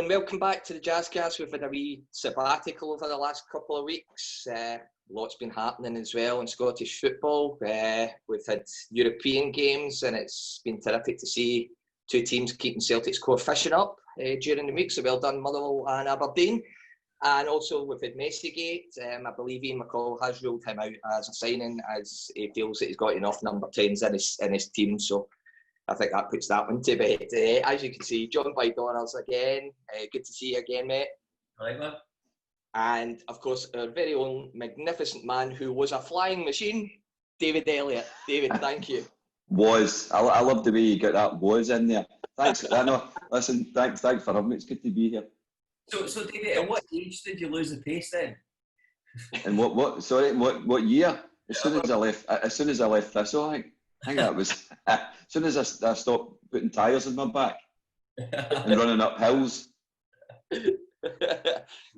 John, welcome back to the Jazzcast. We've had a wee sabbatical over the last couple of weeks. Lots been happening as well in Scottish football. We've had European games, and it's been terrific to see two teams keeping Celtic's coefficient up during the week. So well done, Motherwell and Aberdeen. And also we've had Messygate. I believe Ian McCall has ruled him out as a signing, as he feels that he's got enough number 10s in his team. So I think that puts that one to bed. As you can see, John Bydonners again. Good to see you again, mate. Right, man. And of course, our very own magnificent man who was a flying machine, David Elliot. David, thank you. I love the way you got that was in there. Thanks. Listen, thanks for having me. It's good to be here. So David, at what age did you lose the pace then? And what year? As soon as I left Thistle, I think that was as soon as I stopped putting tyres in my back and running up hills.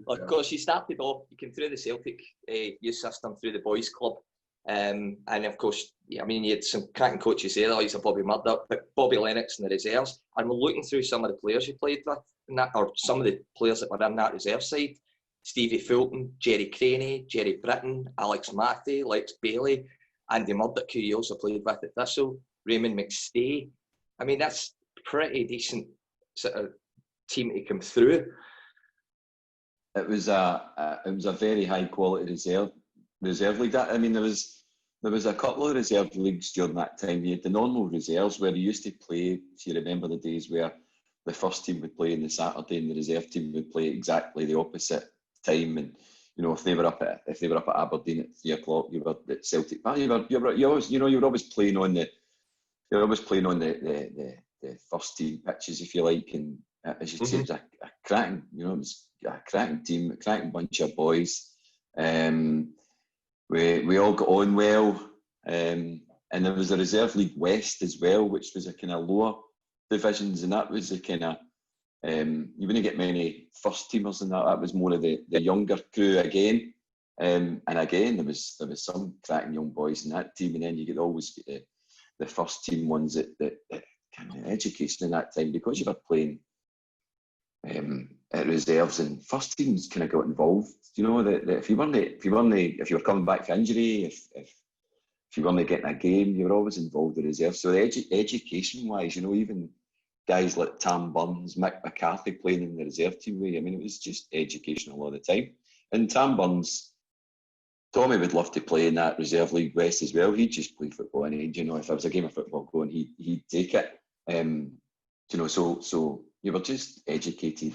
Of course, you started off, you came through the Celtic youth system through the boys' club. And of course, you had some cracking coaches there, like Bobby Murdoch, but Bobby Lennox in the reserves. And we're looking through some of the players you played with, or some of the players that were in that reserve side. Stevie Fulton, Jerry Craney, Jerry Britton, Alex Matty, Lex Bailey, Andy Murdoch, who you also played with at Thistle, Raymond McStay. I mean, that's pretty decent sort of team to come through. It was a very high quality reserve league. I mean, there was a couple of reserve leagues during that time. You had the normal reserves where you used to play. If you remember the days where the first team would play on the Saturday and the reserve team would play exactly the opposite time. And if they were up at Aberdeen at 3 o'clock, you were at Celtic. You were always playing on the first team pitches, if you like. And as you say, it was a cracking, it was a cracking team, a cracking bunch of boys. We all got on well, and there was a Reserve League West as well, which was a kind of lower divisions, and that was the kind of you wouldn't get many first teamers in that. That was more of the younger crew again, and again there was some cracking young boys in that team, and then you could always get the first team ones that kind of education in that time, because you were playing at reserves, and first teams kind of got involved. That if you were coming back from injury, if you weren't getting a game, you were always involved in reserves. So education wise, even guys like Tam Burns, Mick McCarthy playing in the reserve team way, I mean, it was just educational all the time. And Tam Burns, Tommy would love to play in that Reserve League West as well. He'd just play football, and if there was a game of football going, he'd take it. So you were just educated,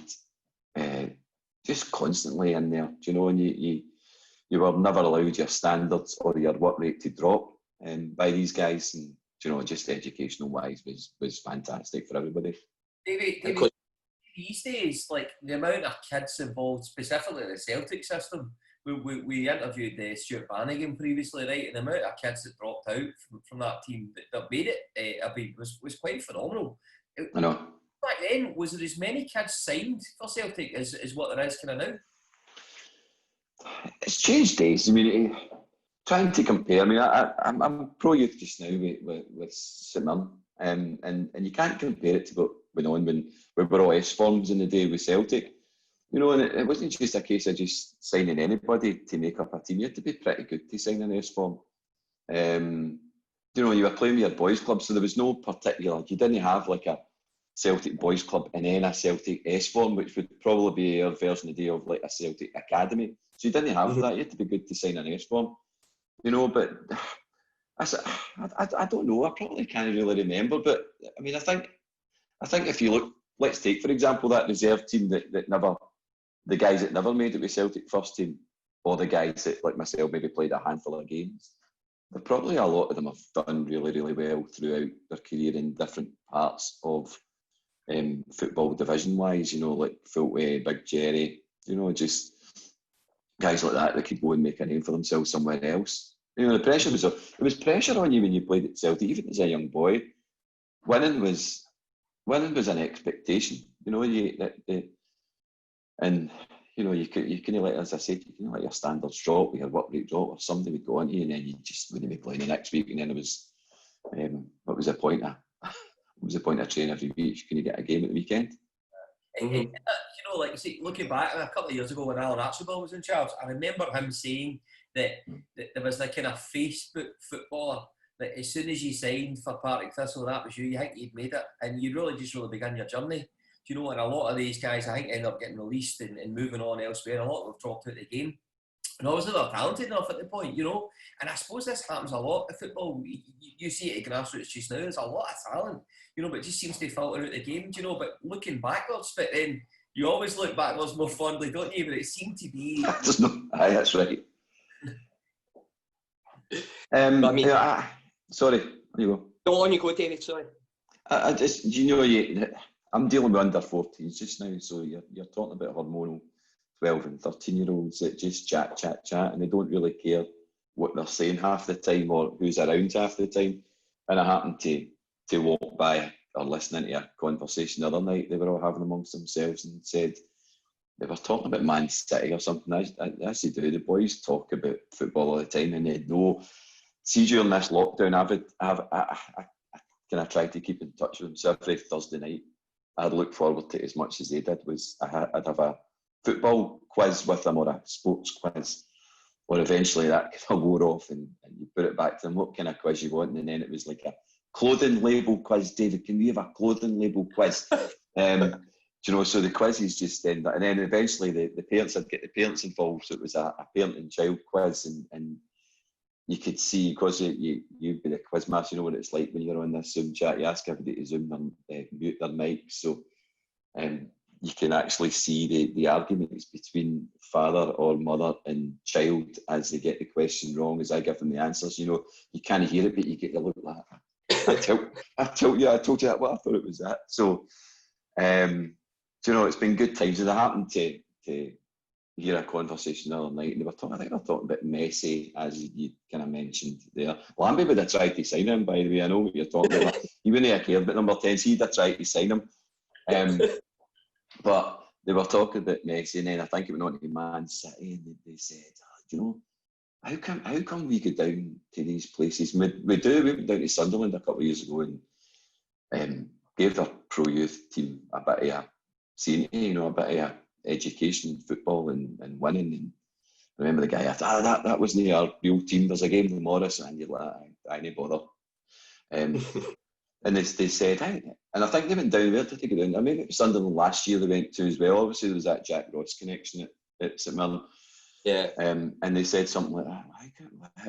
just constantly in there, and you were never allowed your standards or your work rate to drop by these guys, and just educational wise was fantastic for everybody. David, these days, like the amount of kids involved, specifically in the Celtic system, we interviewed Stuart Bannigan previously, right? And the amount of kids that dropped out from that team that made it was quite phenomenal. I know. Back then, was there as many kids signed for Celtic as what there is kind of now? It's changed days. I mean, trying to compare. I mean, I'm pro youth just now with St Mirren, and you can't compare it to what went on when we were all S forms in the day with Celtic. And it wasn't just a case of just signing anybody to make up a team. You had to be pretty good to sign an S form. You were playing with your boys' club, so there was no particular. You didn't have like a Celtic boys' club and then a Celtic S form, which would probably be our version of the day of like a Celtic academy. So you didn't have that. You had to be good to sign an S form. But I don't know. I probably can't really remember. But I mean, I think if you look, let's take for example that reserve team that never, the guys that never made it with Celtic first team, or the guys that like myself maybe played a handful of games. Probably a lot of them have done really, really well throughout their career in different parts of football division wise. Like Fultway, Big Jerry. Just guys like that could go and make a name for themselves somewhere else. The pressure there was pressure on you when you played at Celtic, even as a young boy. Winning was an expectation. You couldn't let, as I said, you couldn't let your standards drop, or your work rate drop, or somebody would go on to you, and then you just wouldn't be playing the next week. And then it was, what was the point of training every week? You couldn't get a game at the weekend. though, like you see, looking back a couple of years ago when Alan Archibald was in charge, I remember him saying that there was like kind of Facebook footballer that as soon as you signed for Partick Thistle, that was you. You think you'd made it, and you really began your journey. Do you know? And a lot of these guys, I think, end up getting released and moving on elsewhere. A lot of them dropped out of the game. And obviously they're talented enough at the point, you know. And I suppose this happens a lot in football. You see it at grassroots just now. There's a lot of talent, you know, but it just seems to filter out the game, you know. But looking backwards, but then you always look backwards more fondly, don't you? But it seemed to be. Aye, that's right. Sorry, there you go. Go on, you go, David. Sorry. I just, I'm dealing with under 14s just now, so you're talking about hormonal 12 and 13-year-olds that just chat, and they don't really care what they're saying half the time or who's around half the time. And I happened to walk by or listening to a conversation the other night they were all having amongst themselves and said they were talking about Man City or something. As they do, the boys talk about football all the time, and they know. See, during this lockdown, I kind of tried to keep in touch with them. So every Thursday night, I'd look forward to it as much as they did. I'd have a football quiz with them or a sports quiz, or eventually that kind of wore off and you put it back to them, what kind of quiz you want, and then it was like a clothing label quiz. David, can we have a clothing label quiz? You know, so the quizzes just end, and then eventually the parents, I'd get the parents involved, so it was a parent and child quiz, and you could see, because you'd be the quiz master, you know what it's like when you're on this Zoom chat, you ask everybody to Zoom and mute their mic, so you can actually see the arguments between father or mother and child as they get the question wrong, as I give them the answers. You know, you can't hear it, but you get the look like, I told you that, well, I thought it was that. So, you know, it's been good times. And I happened to hear a conversation the other night, and I think they were talking about Messi, as you kind of mentioned there. Lambie would have tried to sign him, by the way. I know what you're talking about. He wouldn't have cared about number 10, so he'd have tried to sign him. But they were talking about Messi, and then I think it went on to Man City, and they said, you know, how come we go down to these places? We went down to Sunderland a couple of years ago and gave their pro youth team a bit of a scene, you know, a bit of a education in football and winning. And I remember the guy, that wasn't our real team, there's a game with Morris, and you're like, I ain't bother. And they said, and I think they went down there to take it down. I mean, it was Sunderland last year they went to as well. Obviously, there was that Jack Ross connection at St Mirren. Yeah. And they said something like that,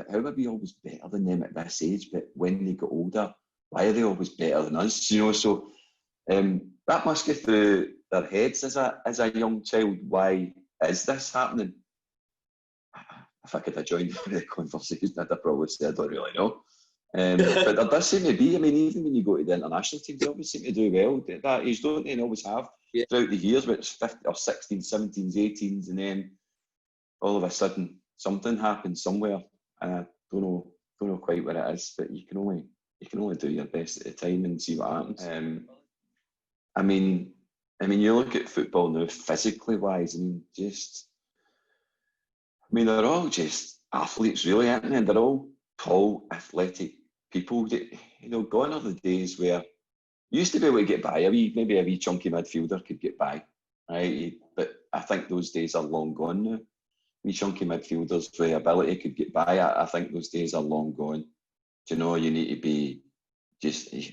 how are we always better than them at this age? But when they get older, why are they always better than us? You know, so that must go through their heads as a young child. Why is this happening? If I could have joined the conversation, I'd have probably said, I don't really know. But there does seem to be, I mean, even when you go to the international teams, they always seem to do well at that age, don't they? And always have throughout the years, but it's 15 or 16, 17s, 18s, and then all of a sudden something happens somewhere, and I don't know quite what it is, but you can only do your best at the time and see what happens. I mean, you look at football now, physically wise. They're all just athletes, really, aren't they? And they're all tall, athletic people. That, you know, gone are the days where you used to be able to get by. Maybe a wee chunky midfielder could get by, right? But I think those days are long gone now. Wee chunky midfielders with ability could get by. I think those days are long gone. You know, you need to be just, you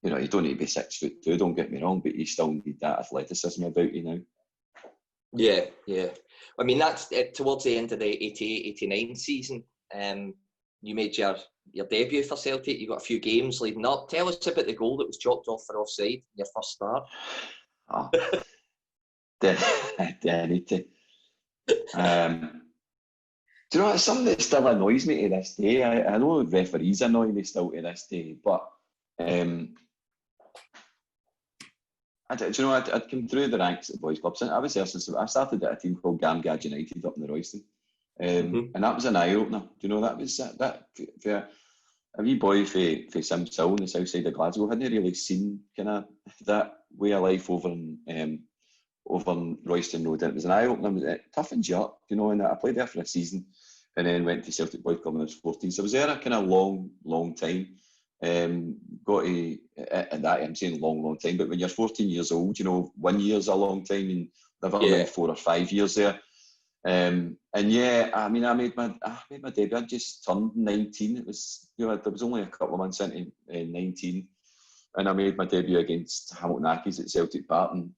know, you don't need to be 6'2", don't get me wrong, but you still need that athleticism about you now. Yeah. I mean, that's towards the end of the 88-89 season. You made your debut for Celtic. You got a few games leading up. Tell us about the goal that was chalked off for offside in your first start. Oh, I need to. Do you know, it's something that still annoys me to this day. I know referees annoy me still to this day, but I'd come through the ranks at the boys' clubs. I was there since I started at a team called Gamgad United up in the Royston. And that was an eye-opener. Do you know, that was that for a wee boy for Simshill on the south side of Glasgow, hadn't really seen kind of that way of life over in Royston Road. And it was an eye-opener. It toughens you up, you know, and I played there for a season and then went to Celtic Boys Club when I was 14. So I was there a kind of long time. Got to, and that I'm saying long time, but when you're 14 years old, you know, 1 year's a long time, and maybe 4 or 5 years there. And yeah, I mean, I made my debut. I just turned 19. It was, there was only a couple of months into 19, and I made my debut against Hamilton Accies at Celtic Park. And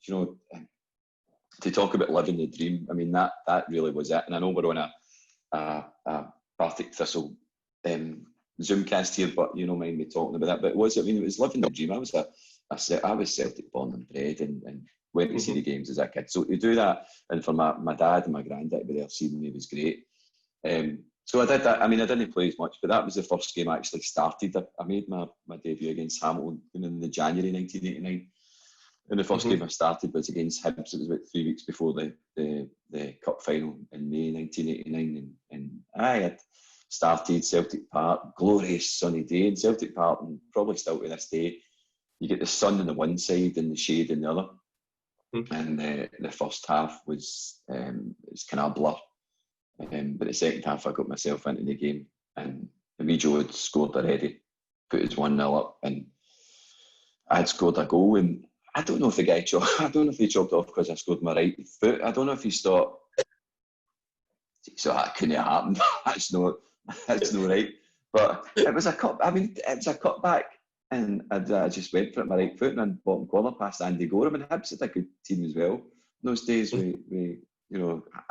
to talk about living the dream, I mean, that really was it. And I know we're on a Partick Thistle Zoomcast here, but you don't mind me talking about that. But it was living the dream. I was Celtic born and bred, and went to see the games as a kid. So to do that, and for my dad and my granddad to be there seeing me was great. So I did that. I mean, I didn't play as much, but that was the first game I actually started. I made my debut against Hamilton in the January 1989. And the first game I started was against Hibs. It was about 3 weeks before the cup final in May 1989. And I had started Celtic Park, glorious sunny day in Celtic Park, and probably still to this day. You get the sun on the one side and the shade on the other. And the first half was kind of a blur. But the second half, I got myself into the game, and Joe had scored already, put his 1-0 up, and I had scored a goal. And I don't know if he chopped off because I scored my right foot. I don't know if he thought, so that couldn't have happened. That's no right. But it was a cut. I mean, it was a cutback. And I just went for it, my right foot, and then bottom corner past Andy Gorham, and Hibs had a good team as well. In those days, we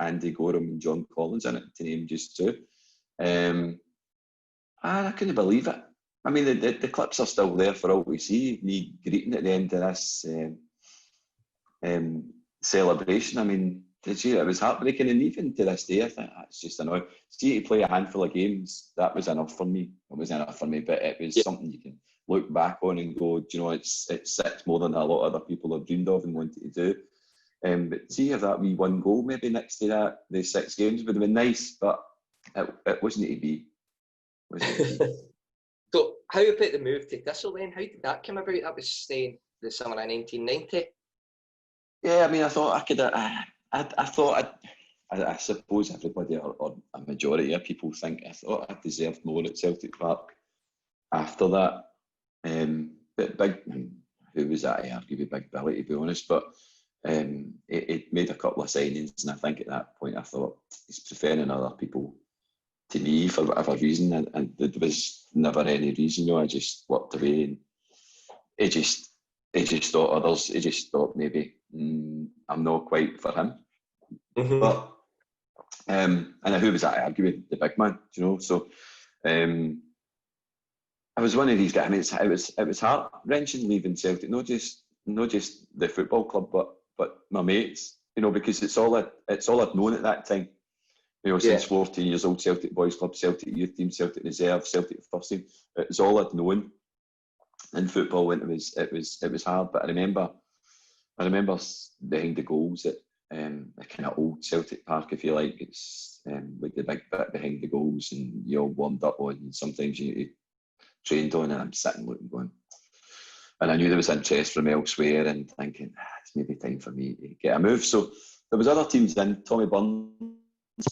Andy Gorham and John Collins in it, to name just two. And I couldn't believe it. I mean, the clips are still there for all we see. Me greeting at the end of this celebration. I mean, it was heartbreaking, and even to this day, I think that's just annoying. See, to play a handful of games, that was enough for me. It was enough for me, but it was something you can look back on and go, it's six more than a lot of other people have dreamed of and wanted to do. But see if that wee one goal maybe next to that, the 6 games would have been nice, but it wasn't to be. So how about the move to Thistle then? How did that come about? That was the summer of 1990. Yeah, I mean, I thought I could. I suppose everybody or a majority of people think I thought I deserved more at Celtic Park after that. But who was that? I argue with Big Billy, to be honest. But it made a couple of signings, and I think at that point I thought he's preferring other people to me for whatever reason, and there was never any reason. I just walked away, and he just thought others. He just thought maybe I'm not quite for him. But and who was that? I argue with the big man, So I was one of these guys. I mean, it was heart wrenching leaving Celtic, not just the football club, but my mates. Because it's all I'd known at that time. Since 14 years old, Celtic Boys Club, Celtic Youth Team, Celtic Reserve, Celtic First Team. It's all I'd known in football, and it was hard. But I remember behind the goals at a kind of old Celtic Park, if you like. It's with the big bit behind the goals, and you all warmed up on, and sometimes you trained on, and I'm sitting looking going. And I knew there was interest from elsewhere, and thinking it's maybe time for me to get a move. So there was other teams in. Tommy Burns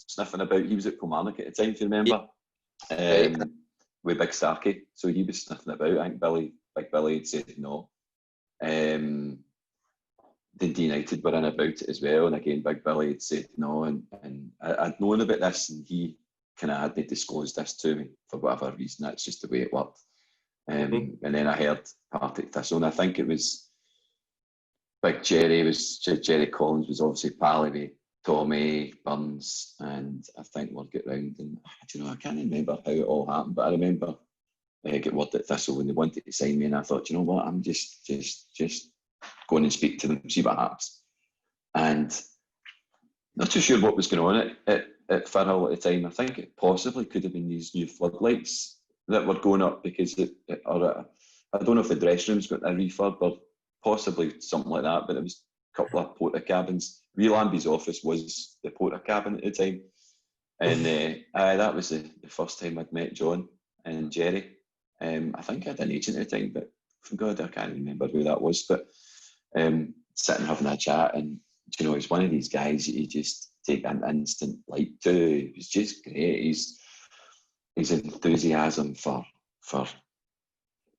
sniffing about. He was at Kilmarnock at the time, if you remember, with Big Starkey. So he was sniffing about. I think Big Billy had said no. Dundee United were in about it as well, and again Big Billy had said no, and I'd known about this, and he kind of hadn't disclosed this to me for whatever reason. That's just the way it worked. And then I heard Partick Thistle, and I think it was Big Jerry Collins was obviously pally with Tommy Burns, and I think we'll get round, and I can't remember how it all happened, but I remember I get word at Thistle when they wanted to sign me, and I thought, you know what, I'm just go and speak to them, see what happens. And not too sure what was going on at Firhill at the time. I think it possibly could have been these new floodlights that were going up, because I don't know if the dressing room's got a refurb or possibly something like that, but there was a couple of porter cabins. Real Lambie's office was the porter cabin at the time. And that was the first time I'd met John and Jerry. I think I had an agent at the time, but for God, I can't remember who that was. But sitting having a chat, and he's one of these guys that you just take an instant like to. He was just great. His enthusiasm for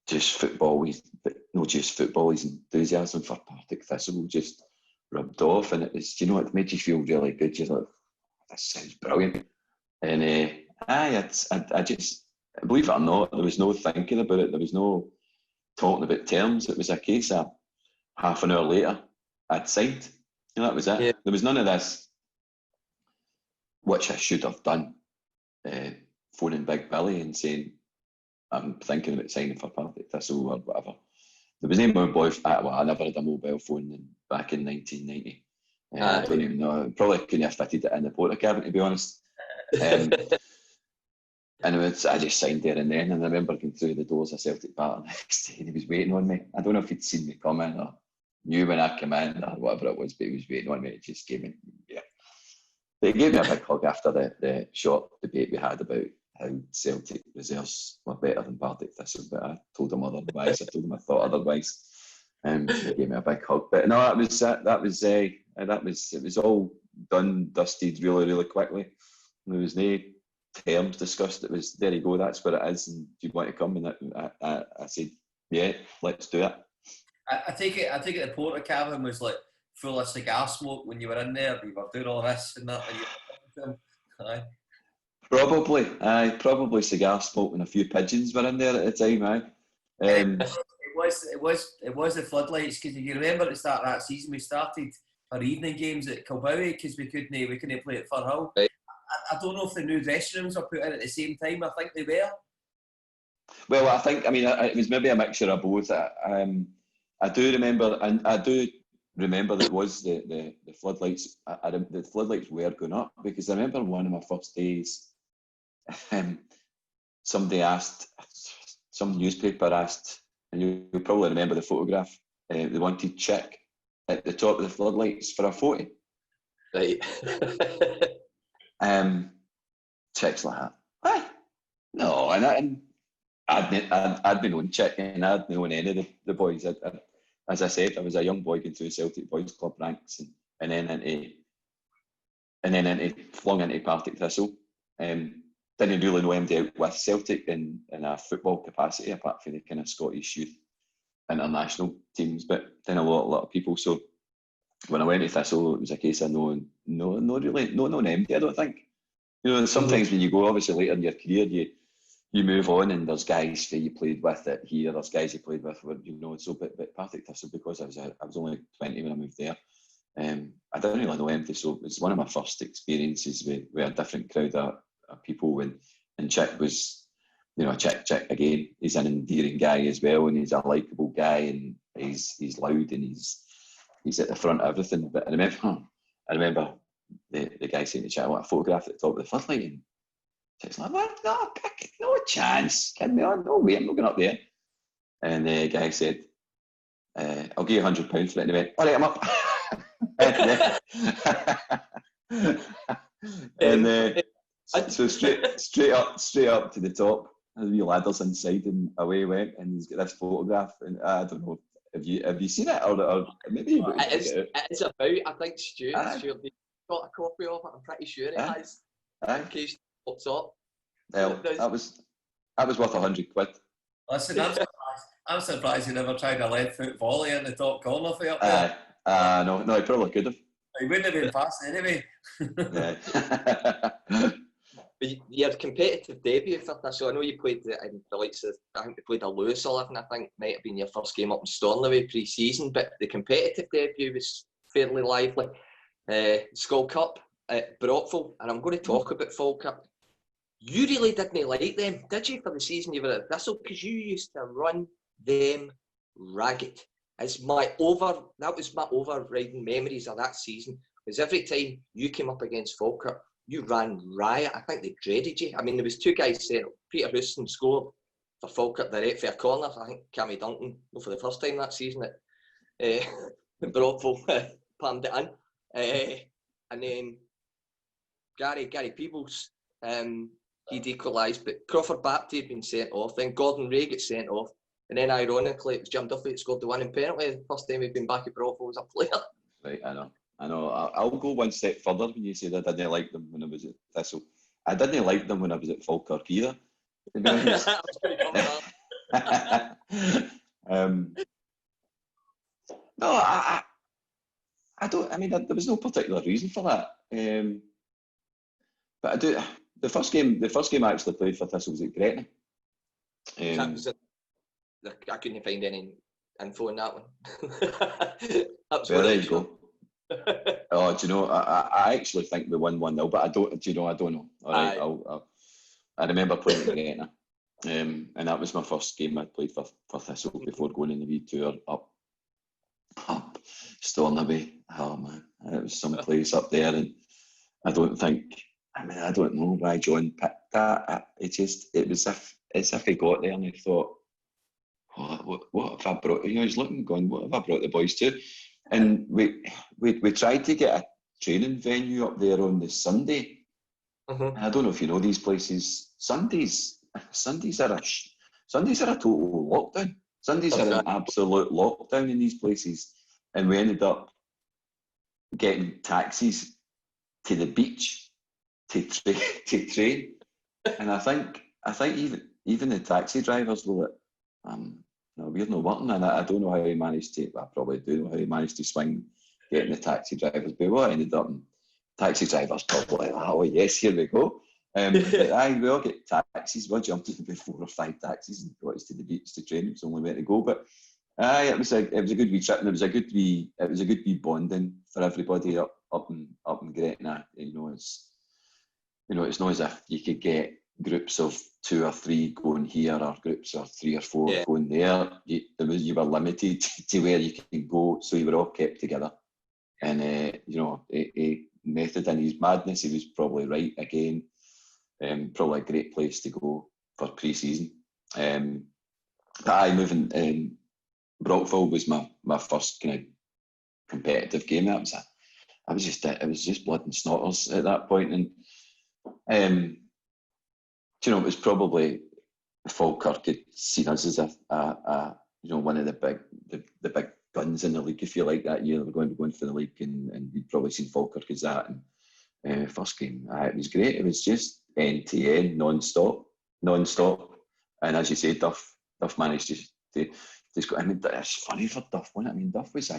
just football, but not just football, his enthusiasm for Partick Thistle just rubbed off, and it was, you know, it made you feel really good. You're like, this sounds brilliant. And I just, believe it or not, there was no thinking about it. There was no talking about terms. It was a case of half an hour later, I'd signed. You know, that was it. Yeah. There was none of this, which I should have done, phoning Big Billy and saying, I'm thinking about signing for Partick Thistle or whatever. There was no mobile. Well, I never had a mobile phone back in 1990. I don't even know. Probably couldn't have fitted it in the porta cabin, to be honest. And I just signed there and then. And I remember going through the doors of Celtic Park the next day, and he was waiting on me. I don't know if he'd seen me come in or knew when I came in or whatever it was, but he was waiting on me. It just gave me, yeah. But he gave me a big hug after the short debate we had about how Celtic reserves were better than Partick Thistle, but I told him otherwise. I told him I thought otherwise. He gave me a big hug. But no, it was all done, dusted really, really quickly. There was no terms discussed. It was, there you go, that's where it is, and do you want to come? And I said, yeah, let's do it. I take it the porta cabin was like full of cigar smoke when you were in there. You were doing all this and that. And aye. Probably cigar smoke and a few pigeons were in there at the time. It was the floodlights, because if you remember at the start of that season we started our evening games at Kilbowie because we couldn't play at Firhill. Right. I don't know if the new dressing rooms were put in at the same time. I think they were. Well, it was maybe a mixture of both. I do remember, and I do remember that it was the floodlights. The floodlights were going up, because I remember one of my first days. Somebody asked, some newspaper asked, and you'll probably remember the photograph. They wanted Chic at the top of the floodlights for a photo. Right. Chic's like that. Aye. No, and I'd been on Chic, and I'd known any of the boys. As I said, I was a young boy going through Celtic Boys Club ranks, and then flung into Partick Thistle. Didn't really know anybody out with Celtic in a football capacity, apart from the kind of Scottish youth international teams, but then a lot of people. So when I went to Thistle, it was a case of knowing anybody, I don't think. You know, sometimes when you go, obviously later in your career, you move on, and there's guys that you played with it here, there's guys you played with, you know. So, but Partick Thistle, because I was only 20 when I moved there, I didn't really know anybody. So it was one of my first experiences with a different crowd of people, and Chic was, you know, Chic again. He's an endearing guy as well, and he's a likeable guy, and he's loud, and he's at the front of everything. But I remember the guy saying to Chic, I want a photograph at the top of the floodlight, and Chic's like, what? No chance. Kidding me on? No way, I'm not going up there. And the guy said, I'll give you £100 for it. And he went, all right, I'm up. So straight up to the top. There's wee ladders inside, and away he went. And he's got this photograph, and I don't know, have you seen it, or maybe it's about, I think Stuart got a copy of it. I'm pretty sure it has. In case it pops up. Well, that was worth £100. Listen, I'm surprised you never tried a lead foot volley in the top corner for you up there. No, he probably could have. He wouldn't have been fast anyway. But your competitive debut for this, so I know you played in the likes of, I think you played a Lewis 11, I think might have been your first game up in Stornoway pre-season, but the competitive debut was fairly lively. Skull Cup at Brockville, and I'm going to talk about Falkirk. You really didn't like them, did you, for the season you were at Thistle? Because you used to run them ragged. That was my overriding memories of that season, was every time you came up against Falkirk, you ran riot. I think they dreaded you. I mean, there was two guys saying, Peter Houston scored for Falkirk direct for a corner. I think Cammy Duncan, for the first time that season at Brockville, palmed it in. And then Gary Peebles, he'd equalised, but Crawford Bapty had been sent off. Then Gordon Ray got sent off. And then ironically, it was Jim Duffy that scored the winning penalty. The first time he'd been back at Brockville as a player. Right, I know. I'll go one step further when you said I didn't like them when I was at Thistle. I didn't like them when I was at Falkirk either, to be honest. No, There was no particular reason for that. But I do. The first game I actually played for Thistle was at Gretna. I couldn't find any info on that one. There you go. Oh, do you know? I actually think we won 1-0, but I don't. Do you know? I don't know. All right, I remember playing at Gretna, and that was my first game I played for Thistle before going on the wee tour up Stornoway. Oh man, it was some place up there, and I don't know why John picked that. It was as if he got there and he thought, what have I brought? You know, he's looking, going, what have I brought the boys to? And we tried to get a training venue up there on the Sunday. And I don't know if you know these places. Sundays are a total lockdown. Sundays are an absolute lockdown in these places. And we ended up getting taxis to the beach to train. And I think even the taxi drivers were like, no, we're not working, and I don't know how he managed to. I probably do know how he managed to swing getting the taxi drivers. But what ended up, taxi drivers probably like, oh yes, here we go. But we all get taxis. We jumped in about 4 or 5 taxis and got us to the beach to train. It was the only way to go. But it was a good wee trip, and it was a good wee bonding for everybody up in Gretna. You know, it's not as if you could get groups of 2 or 3 going here or groups of 3 or 4 going there. You were limited to where you could go, so you were all kept together. And a Method in his madness, he was probably right again. Probably a great place to go for pre-season. But moving Brockville was my first kind of competitive game. It was just blood and snotters at that point, and it was probably Falkirk had seen us as a one of the big guns in the league, if you like, that year. They were going to be going for the league, and we'd probably seen Falkirk as that. And first game, it was great. It was just end to end, non-stop. And as you say, Duff managed to score. I mean, it's funny for Duff, wasn't it? I mean, Duff was a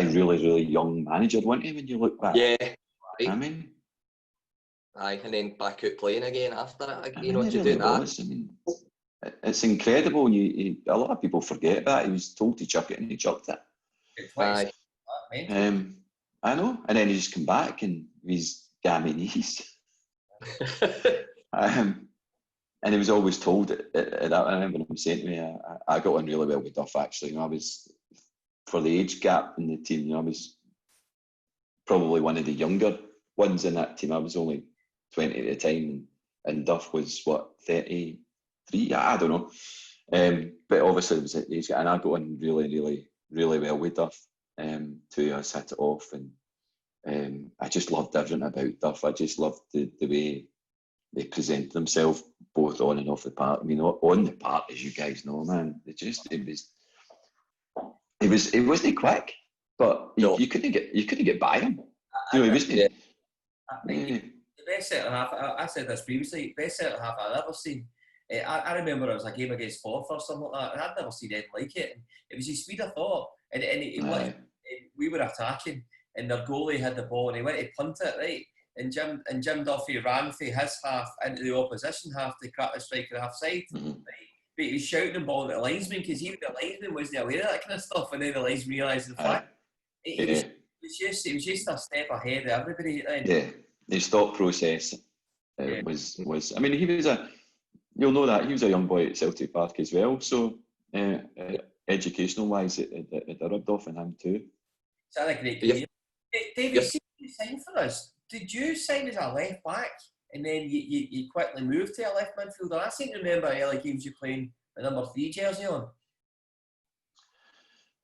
really, really young manager, wasn't he, when you look back? Yeah. Right. I mean, and then back out playing again after it. To really do that. Was. I mean, it's incredible. A lot of people forget that. He was told to chuck it and he chucked it. I know. And then he just come back and his gammy knees. And he was always told that. I remember him saying to me, I got on really well with Duff, actually. I was, for the age gap in the team, I was probably one of the younger ones in that team. I was only 20 at the time, and Duff was 33. I don't know, but obviously it was at age, and I got on really, really, really well with Duff. 2 years hit it off, and I just loved everything about Duff. I just loved the way they presented themselves, both on and off the park. I mean, on the park, as you guys know, man, it wasn't quick, but no. you couldn't get by him. He wasn't. The best centre half, I said this previously, best centre half I've ever seen. I remember it was a game against Forth or something like that, and I'd never seen anything like it. And it was his speed of thought, and we were attacking, and their goalie had the ball, and he went to punt it, right? And Jim Duffy ran for his half into the opposition half to crack the striker half side. Mm-hmm. Right? But he was shouting the ball at the linesman because even the linesman wasn't aware of that kind of stuff, and then the linesman realised the fact. It was just a step ahead of everybody. Yeah, his thought process was. I mean, you'll know that he was a young boy at Celtic Park as well. So educational wise, it rubbed off on him too. Is that a great game? David, see you signed for us. Did you sign as a left back and then you quickly moved to a left midfielder? I seem to remember early games you playing the number 3 jersey on.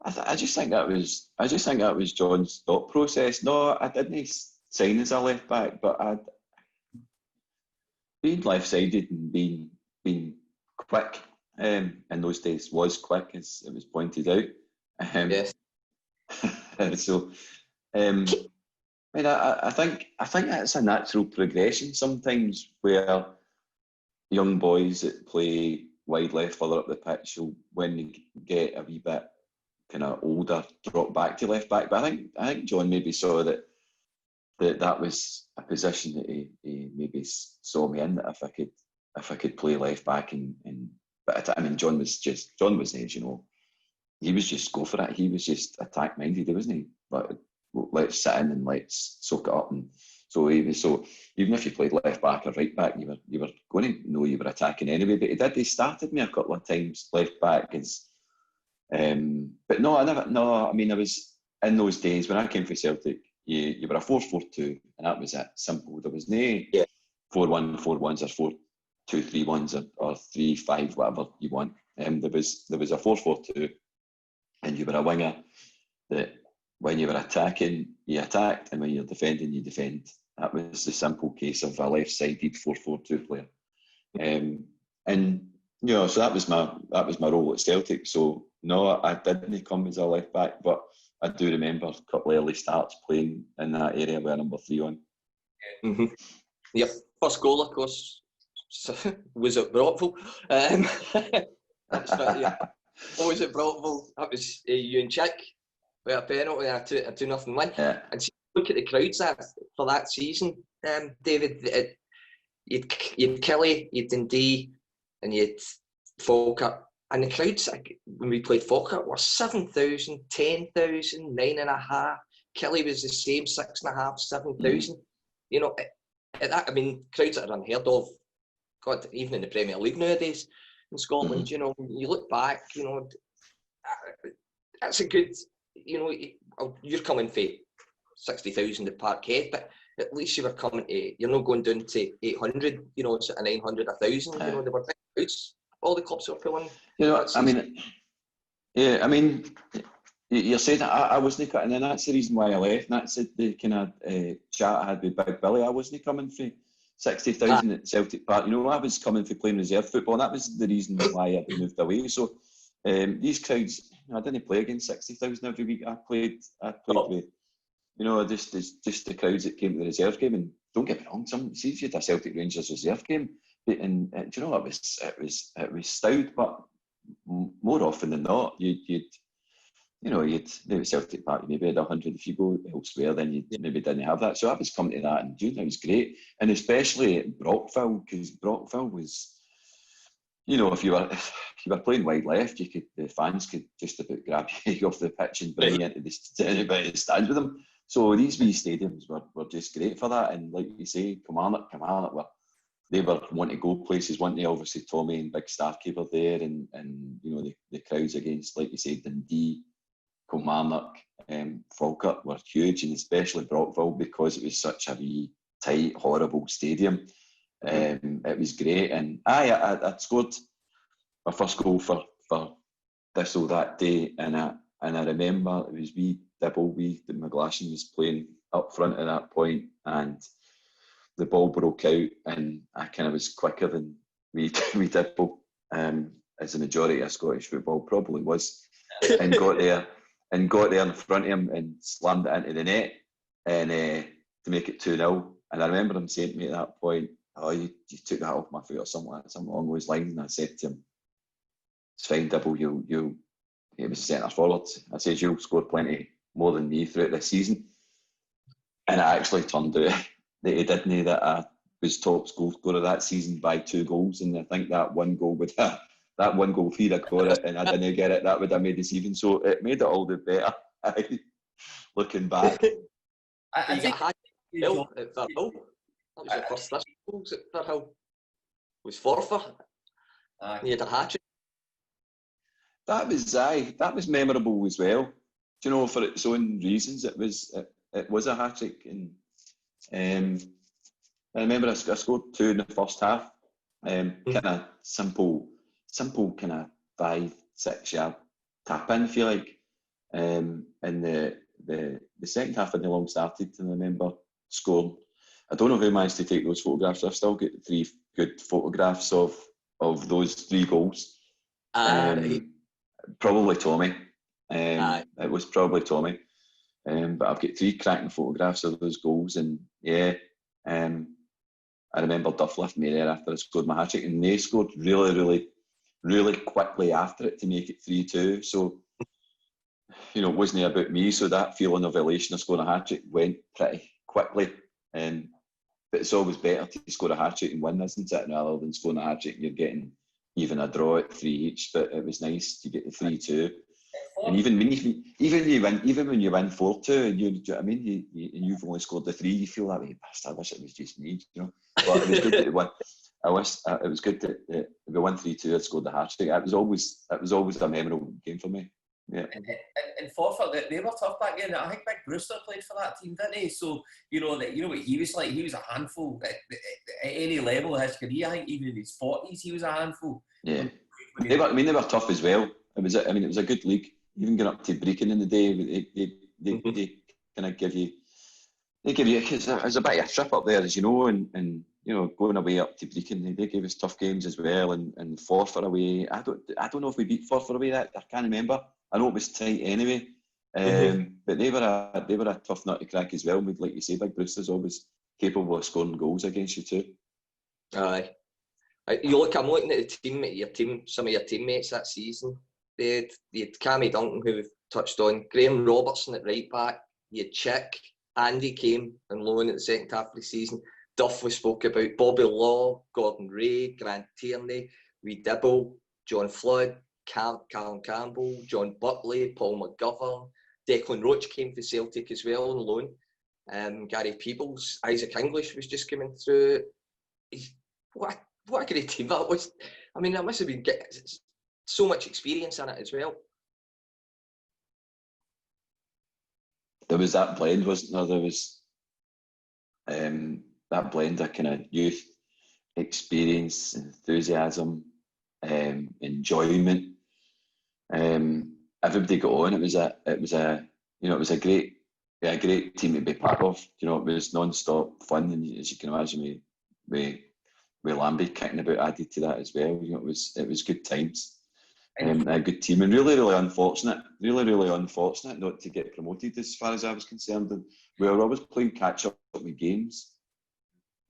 I just think that was John's thought process. No, I didn't sign as a left back, but being left-sided and being quick in those days was quick, as it was pointed out. Yes. So, I mean, I think that's a natural progression sometimes, where young boys that play wide left further up the pitch will, when they get a wee bit kind of older drop back to left back. But I think John maybe saw that was a position that he maybe saw me in, that if I could play left back but I mean John was there, you know, he was just go for it. He was just attack minded, wasn't he? But let's sit in and let's soak it up. And so even if you played left back or right back, you were going to know you were attacking anyway. But he started me a couple of times left back but no, I mean, I was in those days when I came for Celtic. You were a 4-4-2, and that was it. Simple. There was no 4-1-4-1s or 4-2-3-1s or 3-5, whatever you want. There was a 4-4-2, and you were a winger that when you were attacking, you attacked, and when you're defending, you defend. That was the simple case of a left-sided 4-4-2 player. And you know, so that was my role at Celtic. So no, I didn't come as a left back, but I do remember a couple of early starts playing in that area with a number 3 on. Mm-hmm. Yep. First goal, of course, was at Brockville. Always at Brockville. That was you and Chic with a penalty and a 2-0 win. Yeah. And see, look at the crowds for that season, David. You'd Kelly, you'd Dundee, and you'd Falkirk. And the crowds, when we played Falkirk, were 7,000, 10,000, 9.5. Kelly was the same, 6.5, 7,000. You know, I mean, crowds that are unheard of. God, even in the Premier League nowadays in Scotland, you know, you look back, you know, that's a good, you know, you're coming for 60,000 at Parkhead, but at least you were coming to, you're not going down to 800, you know, sort of 900, 1,000, you know, they were big crowds. All the clubs were pulling. You know, I mean, yeah, I mean, you're saying that I wasn't cutting, and that's the reason why I left. And that's the kind of chat I had with Big Billy. I wasn't coming for 60,000 at Celtic Park. You know, I was coming for playing reserve football, and that was the reason why I moved away. So these crowds, I didn't play against 60,000 every week. I played with, you know, just the crowds that came to the reserve game. And don't get me wrong, see if you had a Celtic Rangers reserve game. And do you know, it was stout, but more often than not, you'd maybe Celtic Park, you maybe had 100. If you go elsewhere, then you maybe didn't have that. So I was coming to that in June. It was great, and especially at Brockville, because Brockville was, you know, if you were playing wide left, the fans could just about grab you off the pitch and bring you into the stands with them. So these wee stadiums were just great for that. And like you say, Kilmarnock they were wanting to go places, weren't they? Obviously, Tommy and Big Starkey were there, and you know, the crowds against, like you said, Dundee, Kilmarnock, Falkirk were huge, and especially Brockville, because it was such a wee, tight, horrible stadium. It was great, and I scored my first goal for Thistle that day, and I remember it was that McGlashan was playing up front at that point, and the ball broke out, and I kind of was quicker than we Dibble, as the majority of Scottish football probably was, and got there in front of him and slammed it into the net, and to make it 2-0. And I remember him saying to me at that point, "Oh, you took that off my foot," or something along those lines. And I said to him, "It's fine, Dibble. He was centre forward. I said, you'll score plenty more than me throughout this season." And it actually turned out that he didn't, that I was top goal scorer that season by 2 goals, and I think that one goal if he'd have got it and I didn't get it, that would have made us even. So it made it all the better. Looking back, I think at Firhill. That was your first goals at Firhill. It was Forfar. You had a hat-trick. That was memorable as well. Do you know, for its own reasons, it was a hat-trick. And I remember I scored 2 in the first half. Kind of simple kind of 5-6 yard tap in, if you like. And the second half in the long started, and I remember scoring. I don't know who managed to take those photographs. I've still got 3 good photographs of those 3 goals. Probably Tommy. It was probably Tommy. But I've got 3 cracking photographs of those goals, and I remember Duff lifting me there after I scored my hat-trick, and they scored really, really, really quickly after it to make it 3-2. So you know, it wasn't about me, so that feeling of elation of scoring a hat-trick went pretty quickly. But it's always better to score a hat-trick and win, isn't it, rather than scoring a hat-trick and you're getting even a draw at 3 each. But it was nice to get the 3-2. And even when you win 4-2, and you've only scored the 3, you feel that way. I wish it was just me, you know. But it was good that we won. It was good that we won 3-2 and scored the hat-trick. It was always a memorable game for me. Yeah. And Forfar, they were tough back then. I think Big Brewster played for that team, didn't he? So you know what he was like. He was a handful at any level of his career. I think even in his 40s, he was a handful. Yeah, they were tough as well. It was a good league. Even going up to Brecon in the day, they kind of give you, because it was a bit of a trip up there, as you know, and you know, going away up to Brecon, they gave us tough games as well, and Forfar away. I don't know if we beat Forfar away. I can't remember. I know it was tight anyway, but they were a tough nut to crack as well. Like you say, Big Brewster's always capable of scoring goals against you too. Aye. I'm looking at the team, some of your teammates that season. You had Cammy Duncan, who we've touched on, Graham Robertson at right back, you had Chic, Andy came on loan at the second half of the season, Duff we spoke about, Bobby Law, Gordon Ray, Grant Tierney, Wee Dibble, John Flood, Callum Campbell, John Buckley, Paul McGovern, Declan Roach came for Celtic as well on loan, Gary Peebles, Isaac English was just coming through. What a great team that was. I mean, that must have been so much experience in it as well. There was that blend, wasn't there? There was that blend of kind of youth, experience, enthusiasm, enjoyment. Everybody got on. It was a great team to be part of. You know, it was non-stop fun, and as you can imagine, with Lambie kicking about added to that as well. You know, it was good times. A good team, and really unfortunate not to get promoted as far as I was concerned. And we were always playing catch up with games.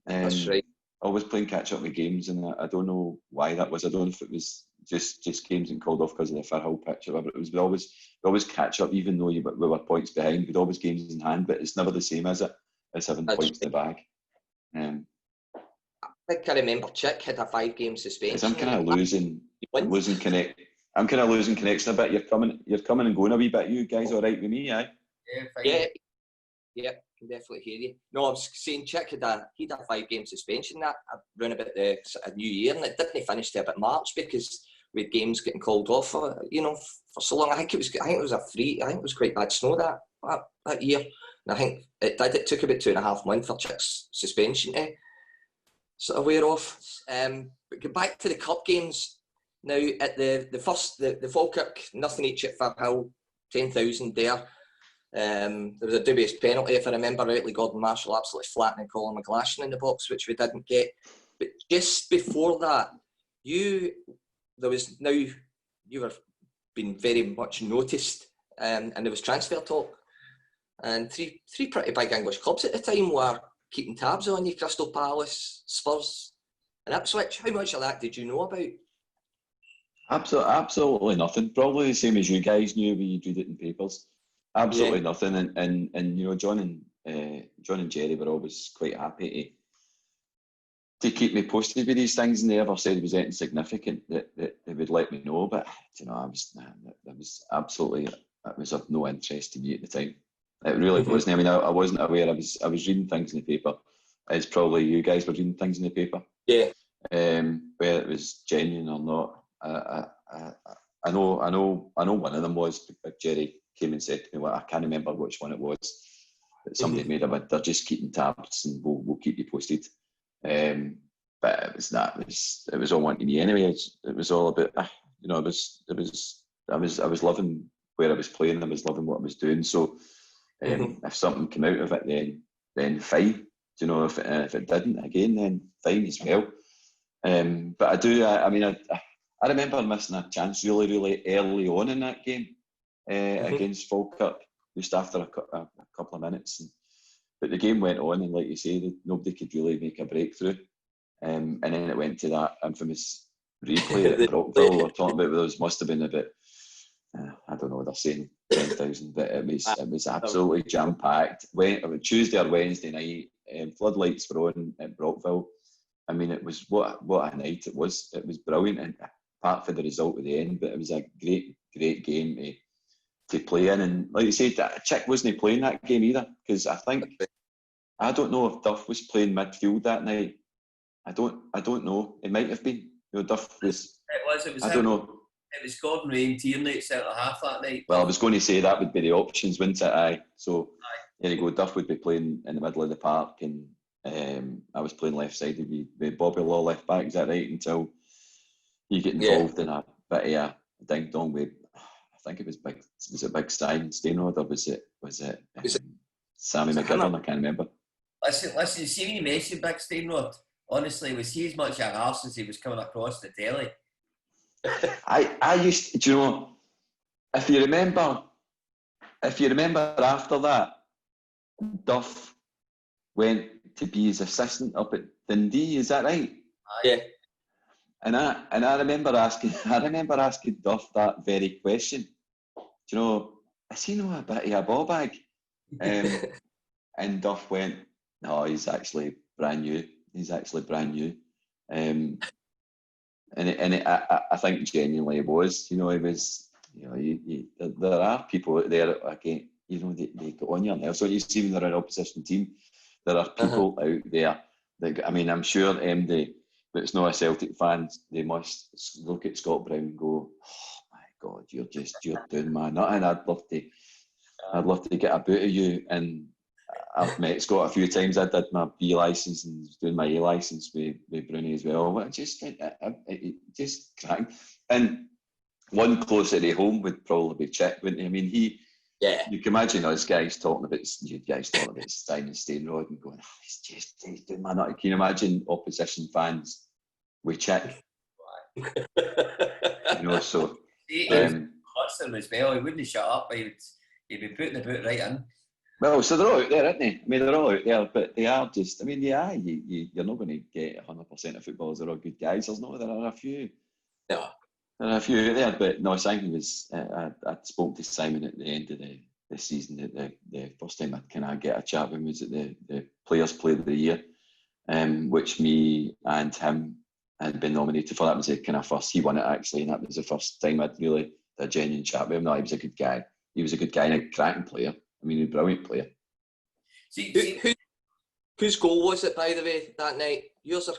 That's right. Always playing catch up with games, and I don't know why that was. I don't know if it was just games and called off because of the Firhill pitch or whatever. It was we always catch up, even though we were points behind. We'd always games in hand, but it's never the same as having points in the bag. I think I remember Chick had a 5-game suspension. I'm kind of losing connect. I'm kind of losing connection a bit. You're coming and going a wee bit. You guys all right with me? Aye. Yeah, can definitely hear you. No, I was saying Chick had a 5-game suspension that around about the New Year, and it didn't finish till about March because we had games getting called off for so long. I think it was quite bad snow that year, and I think it took about 2.5 months for Chick's suspension to sort of wear off. But get back to the cup games. Now, at the Falkirk, nothing each at Firhill, 10,000 there. There was a dubious penalty, if I remember rightly. Gordon Marshall absolutely flattening Colin McGlashan in the box, which we didn't get. But just before that, you were being very much noticed, and there was transfer talk. And three pretty big English clubs at the time were keeping tabs on you: Crystal Palace, Spurs, and Ipswich. How much of that did you know about? Absolutely nothing. Probably the same as you guys knew when you read it in papers. Absolutely nothing. And you know, John and Jerry were always quite happy to keep me posted with these things, and they ever said it was anything significant that they would let me know. But you know, it was of no interest to me at the time. It really wasn't. I mean, I wasn't aware. I was reading things in the paper, as probably you guys were reading things in the paper. Yeah. Whether it was genuine or not. I know one of them was, Jerry came and said to me, well, I can't remember which one it was, that somebody made a bid. They're just keeping tabs and we'll keep you posted. But it was all one to me anyway. It was all about, you know, I was loving where I was playing. I was loving what I was doing. So if something came out of it, then fine. You know, if it didn't, again, then fine as well. But I remember missing a chance really early on in that game against Falkirk, just after a couple of minutes. But the game went on, and like you say, nobody could really make a breakthrough. And then it went to that infamous replay at Brockville. We're talking about, there must have been about I don't know, they're saying 10,000, but it was absolutely jam-packed. Tuesday or Wednesday night, floodlights were on at Brockville. I mean, it was what a night it was. It was brilliant, and apart from the result at the end, but it was a great game to play in. And like you said, Chick wasn't playing that game either, because I don't know if Duff was playing midfield that night. I don't know. It might have been. Duff was. It was. I don't know. It was Gordon Ray and Tierney at centre half that night. Well, I was going to say that would be the options, wouldn't it? Aye. So there you go. Duff would be playing in the middle of the park, and I was playing left sided with Bobby Law left back. Is that right? Until you get involved in a bit of a ding dong with. I think it was big. Was it Big Simon Stainrod, or was it Sammy McGivern? I can't remember. Listen. See when you mentioned Big Stainrod, honestly, was he as much an arse as he was coming across the telly? I used, do you know, if you remember after that, Duff went to be his assistant up at Dundee, is that right? Yeah. And I remember asking Duff that very question. Do you know, is he not a bit of a ball bag? And Duff went, no, he's actually brand new. I think genuinely it was. You know, it was. You know, there are people out there again. You know, they go on your nerves. So you see when they're an opposition team, there are people out there. That, I mean, I'm sure MD, that's not a Celtic fan, they must look at Scott Brown and go, "Oh my God, you're doing my nut." And I'd love to get a boot of you. And I've met Scott a few times. I did my B licence and was doing my A licence with Bruni as well. But it just cracked. And one closer to home would probably be Chick, wouldn't he? I mean, you can imagine us guys talking about Simon Stainrod and going, he's doing my nut. Can you imagine opposition fans with Chick? You know, so. Hudson as well. He wouldn't shut up. He'd be putting the boot right in. Well, so they're all out there, aren't they? I mean, they're all out there, but they are just, I mean, you're not going to get 100% of footballers. They're all good guys. There are a few. No. There are a few out there, but no, Simon was, I spoke to Simon at the end of the season. The first time I kind of get a chat with him was at the Players' Player of the Year, which me and him had been nominated for. That was the kind of first, he won it actually, and that was the first time I'd really had a genuine chat with him. No, he was a good guy. He was a good guy and a cracking player. I mean, a brilliant player. Whose goal was it, by the way, that night? Yours or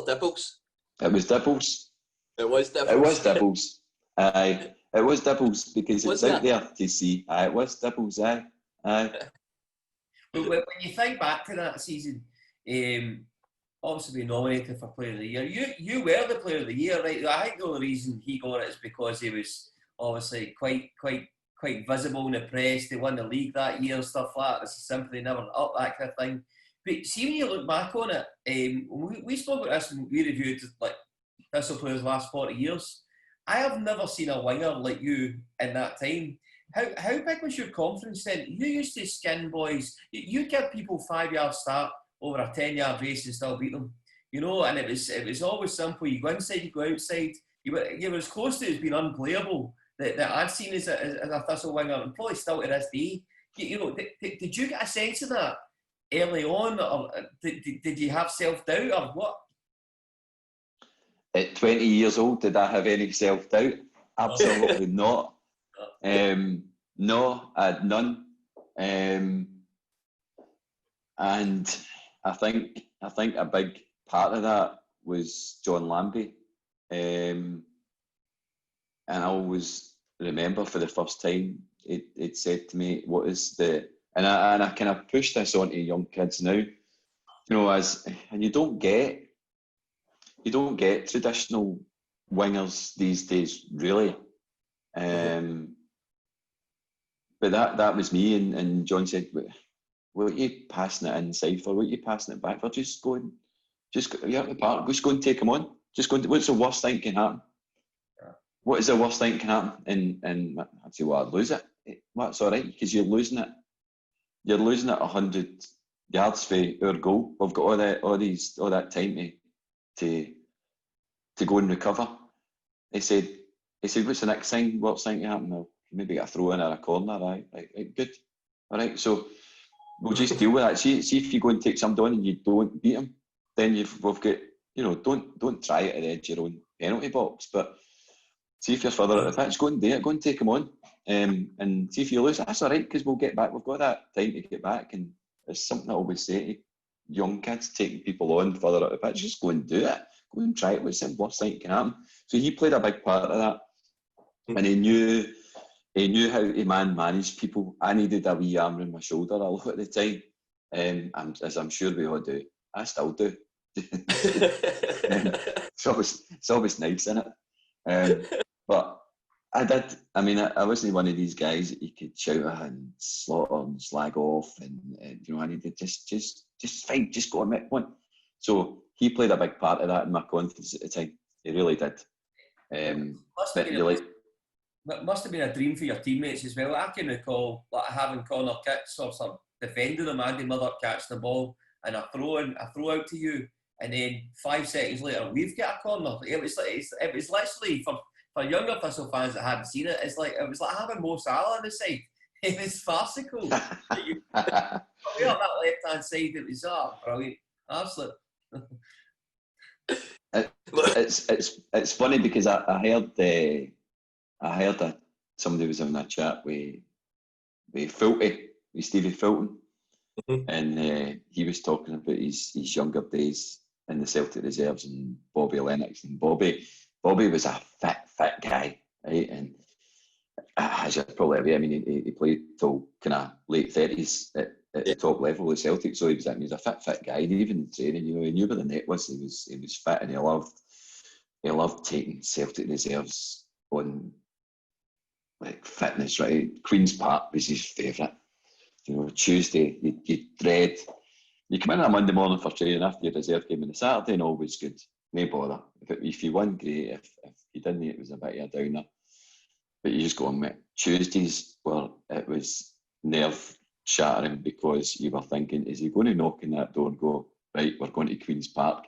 Dibbles? It was Dibbles. It was Dibbles. It was Dibbles. Aye. It was Dibbles because it's out there to see. Aye, it was Dibbles. Aye. When you think back to that season, obviously being nominated for Player of the Year, you were the Player of the Year, right? I think the only reason he got it is because he was obviously quite visible in the press. They won the league that year, stuff like that. It's a sympathy, never up, that kind of thing. But see, when you look back on it, we spoke about this when we reviewed like Thistle players the last 40 years. I have never seen a winger like you in that time. How big was your confidence then? You used to skin boys. You give people 5-yard start over a 10-yard race and still beat them. You know, and it was always simple. You go inside, you go outside. You were as close to it as being unplayable that I'd seen as a Thistle winger, and probably still to this day. You know, did you get a sense of that early on, or did you have self-doubt, or what? At 20 years old, did I have any self-doubt? Absolutely not. No, I had none. And I think a big part of that was John Lambie. And I always remember for the first time it said to me, "What is the?" And I kind of push this onto young kids now, you know, and you don't get traditional wingers these days, really. But that was me, and John said, "What are you passing it inside for? What are you passing it back for? Just go at the park. Just go and take them on. Just go. What's the worst thing can happen? What is the worst thing can happen?" And I'd say, "Well, I'd lose it." Well, that's all right, because you're losing it. You're losing it 100 yards for our goal. We've got all that time to go and recover. He said, he said, what's the next thing? What's going to happen? Well, maybe get a throw in or a corner, right? Right, good. All right, so we'll just deal with that. See if you go and take somebody on and you don't beat him, then we've got, don't try it at the edge of your own penalty box, but see if you're further up the pitch, go and do it, go and take him on, and see if you lose. That's all right, because we'll get back. We've got that time to get back, and it's something I always say to young kids taking people on further up the pitch. Just go and do it. Go and try it. What's the worst thing that can happen? So he played a big part of that, and he knew how to manage people. I needed a wee arm around my shoulder a lot at the time, as I'm sure we all do. I still do. It's always nice, isn't it? But I did. I mean, I wasn't one of these guys that you could shout at and slaughter and slag off, and I needed just fight, just go and make one. So he played a big part of that in my confidence at the time. He really did. Must have been a dream for your teammates as well. I can recall having corner kicks or some defending them, Andy Murdoch catch the ball and I throw out to you, and then 5 seconds later we've got a corner. It was literally for younger Thistle fans that hadn't seen it. It was like having Mo Salah on the side. It was farcical. On that left hand side, it was brilliant, absolute. It's funny because I heard that somebody was having a chat with Stevie Fulton, and he was talking about his younger days in the Celtic reserves and Bobby Lennox, and Bobby was a fit guy, right? And as you're probably aware, I mean, he played till kind of late 30s at the top level of Celtic, so he was a fit guy. And even in training, he knew where the net was. He was fit, and he loved taking Celtic reserves on like fitness, right? Queen's Park was his favourite. Tuesday, you'd dread. You come in on a Monday morning for training after your reserve game, and the Saturday and always good. No bother. If you won, great. If you didn't, it was a bit of a downer. But you just go on, mate. Tuesdays, well, it was nerve shattering because you were thinking, is he going to knock on that door and go, right, we're going to Queen's Park?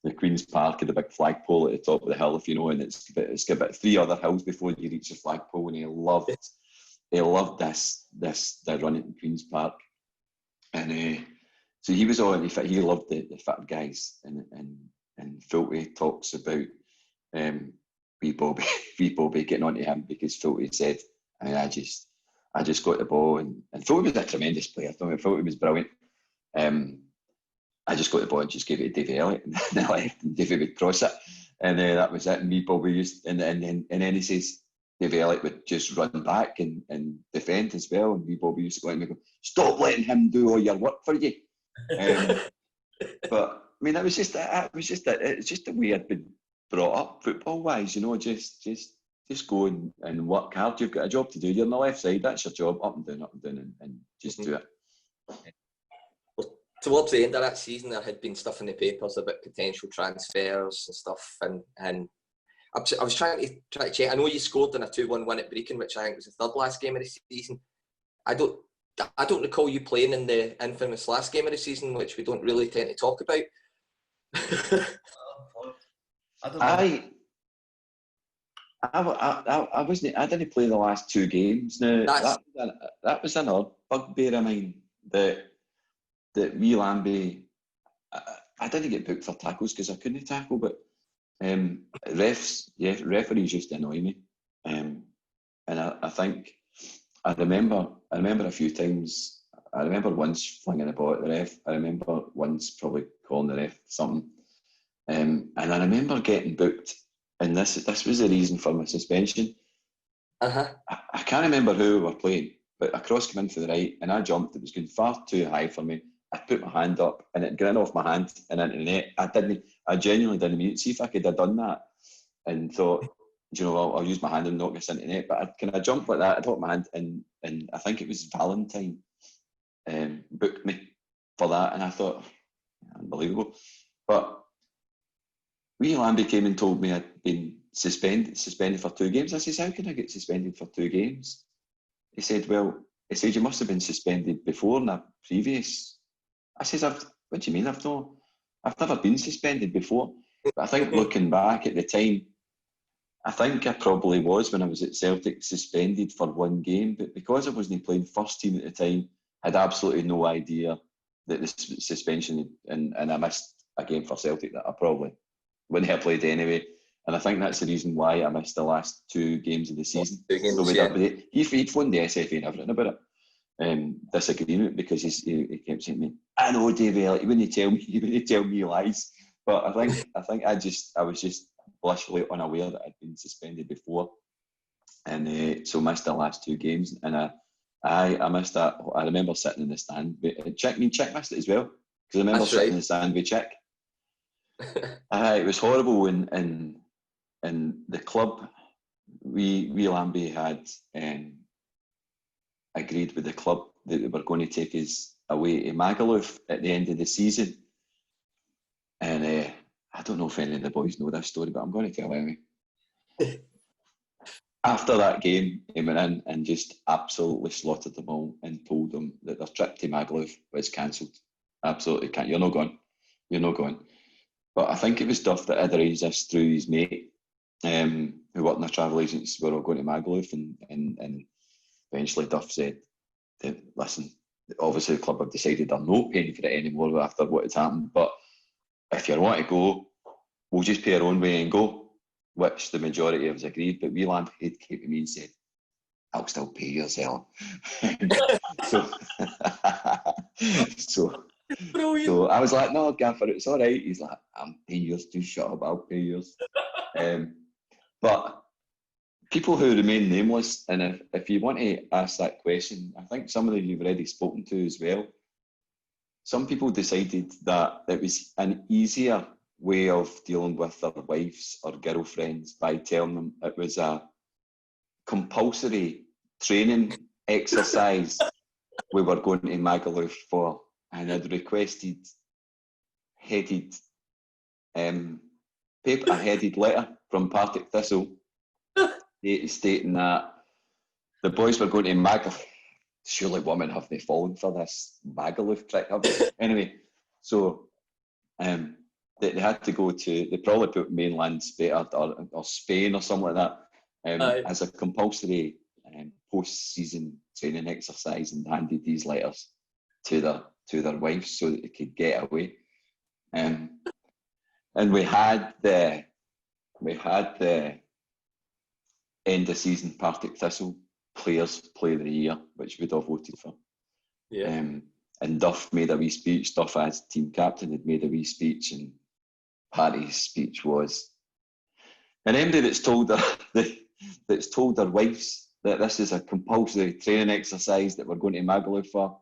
The Queen's Park had a big flagpole at the top of the hill, and it's got about 3 other hills before you reach the flagpole, and he loved the run in Queen's Park. And so he was on, he loved the fit guys, and Filthy talks about wee Bobby getting onto him because Filthy said, I just got the ball, and Filthy was a tremendous player. I mean, Filthy was brilliant. I just got the ball and just gave it to David Elliot, and then I left, and David would cross it, and that was it. And wee Bobby used, and then he says David Elliot would just run back and defend as well, and wee Bobby used to go and go, stop letting him do all your work for you. But I mean, it's just the way I'd been brought up football wise, just go and work hard. You've got a job to do. You're on the left side. That's your job. Up and down, and just do it. Well, towards the end of that season, there had been stuff in the papers about potential transfers and stuff, and I was trying to check. I know you scored in a 2-1 win at Brecon, which I think was the third last game of the season. I don't recall you playing in the infamous last game of the season, which we don't really tend to talk about. I wasn't. I didn't play the last 2 games. Now that was another bugbear of mine that wee Lambie. I didn't get booked for tackles because I couldn't tackle, but referees used to annoy me, and I think I remember a few times. I remember once flinging the ball at the ref. I remember once probably calling the ref something. And I remember getting booked, and this was the reason for my suspension. I can't remember who we were playing, but a cross came in for the right, and I jumped. It was going far too high for me. I put my hand up, and it got off my hand and into the net. I genuinely didn't mean it. See if I could have done that, and thought, I'll use my hand and knock this into the net. But I jumped like that. I dropped my hand, and I think it was Valentine booked me for that, and I thought, unbelievable. But wee Lambie came and told me I'd been suspended for 2 games. I says, how can I get suspended for 2 games? He said, you must have been suspended before in a previous. I says, what do you mean? I've never been suspended before. But I think looking back at the time, I think I probably was when I was at Celtic, suspended for one game, but because I wasn't playing first team at the time, I had absolutely no idea that the suspension, and I missed a game for Celtic that I probably wouldn't have played anyway. And I think that's the reason why I missed the last 2 games of the season. He'd phoned the SFA and everything about it, disagreement, because he kept saying to me, "I know, David Elliot, you wouldn't tell me lies." But I think I was just blissfully unaware that I'd been suspended before, and so missed the last 2 games. And I missed that. I remember sitting in the stand. Chic missed it as well, because I remember sitting in the stand with Chic. It was horrible, and the club, we Lambie had agreed with the club that they were going to take us away to Magaluf at the end of the season. And I don't know if any of the boys know this story, but I'm going to tell anyway. After that game, he went in and just absolutely slaughtered them all and told them that their trip to Magaluf was cancelled. Absolutely can't. You're not going. You're not going. But I think it was Duff that had arranged this through his mate, who worked in a travel agency. We were all going to Magaluf, and eventually Duff said, "Listen, obviously the club have decided they're not paying for it anymore after what had happened, but if you want to go, we'll just pay our own way and go," which the majority of us agreed. But Whelan came to me and said, "I'll still pay yourself." So I was like, "No, Gaffer, it's all right." He's like, "I'm paying yours too, shut up, I'll pay yours." But people who remain nameless, and if you want to ask that question, I think some of them you've already spoken to as well. Some people decided that it was an easier way of dealing with their wives or girlfriends by telling them it was a compulsory training exercise we were going to Magaluf for, and had requested a headed letter from Partick Thistle stating that the boys were going to Magaluf. Surely women haven't fallen for this Magaluf trick, have they? Anyway, so they had to go to, they probably put mainland Spain or Spain or something like that as a compulsory post-season training exercise, and handed these letters to their wives so that they could get away. And we had the end of season Partick Thistle Players Player of the Year, which we'd all voted for. Yeah. And Duff made a wee speech. Duff, as team captain, had made a wee speech, and Paddy's speech was, and anybody that's told their wives that this is a compulsory training exercise that we're going to Magaluf for,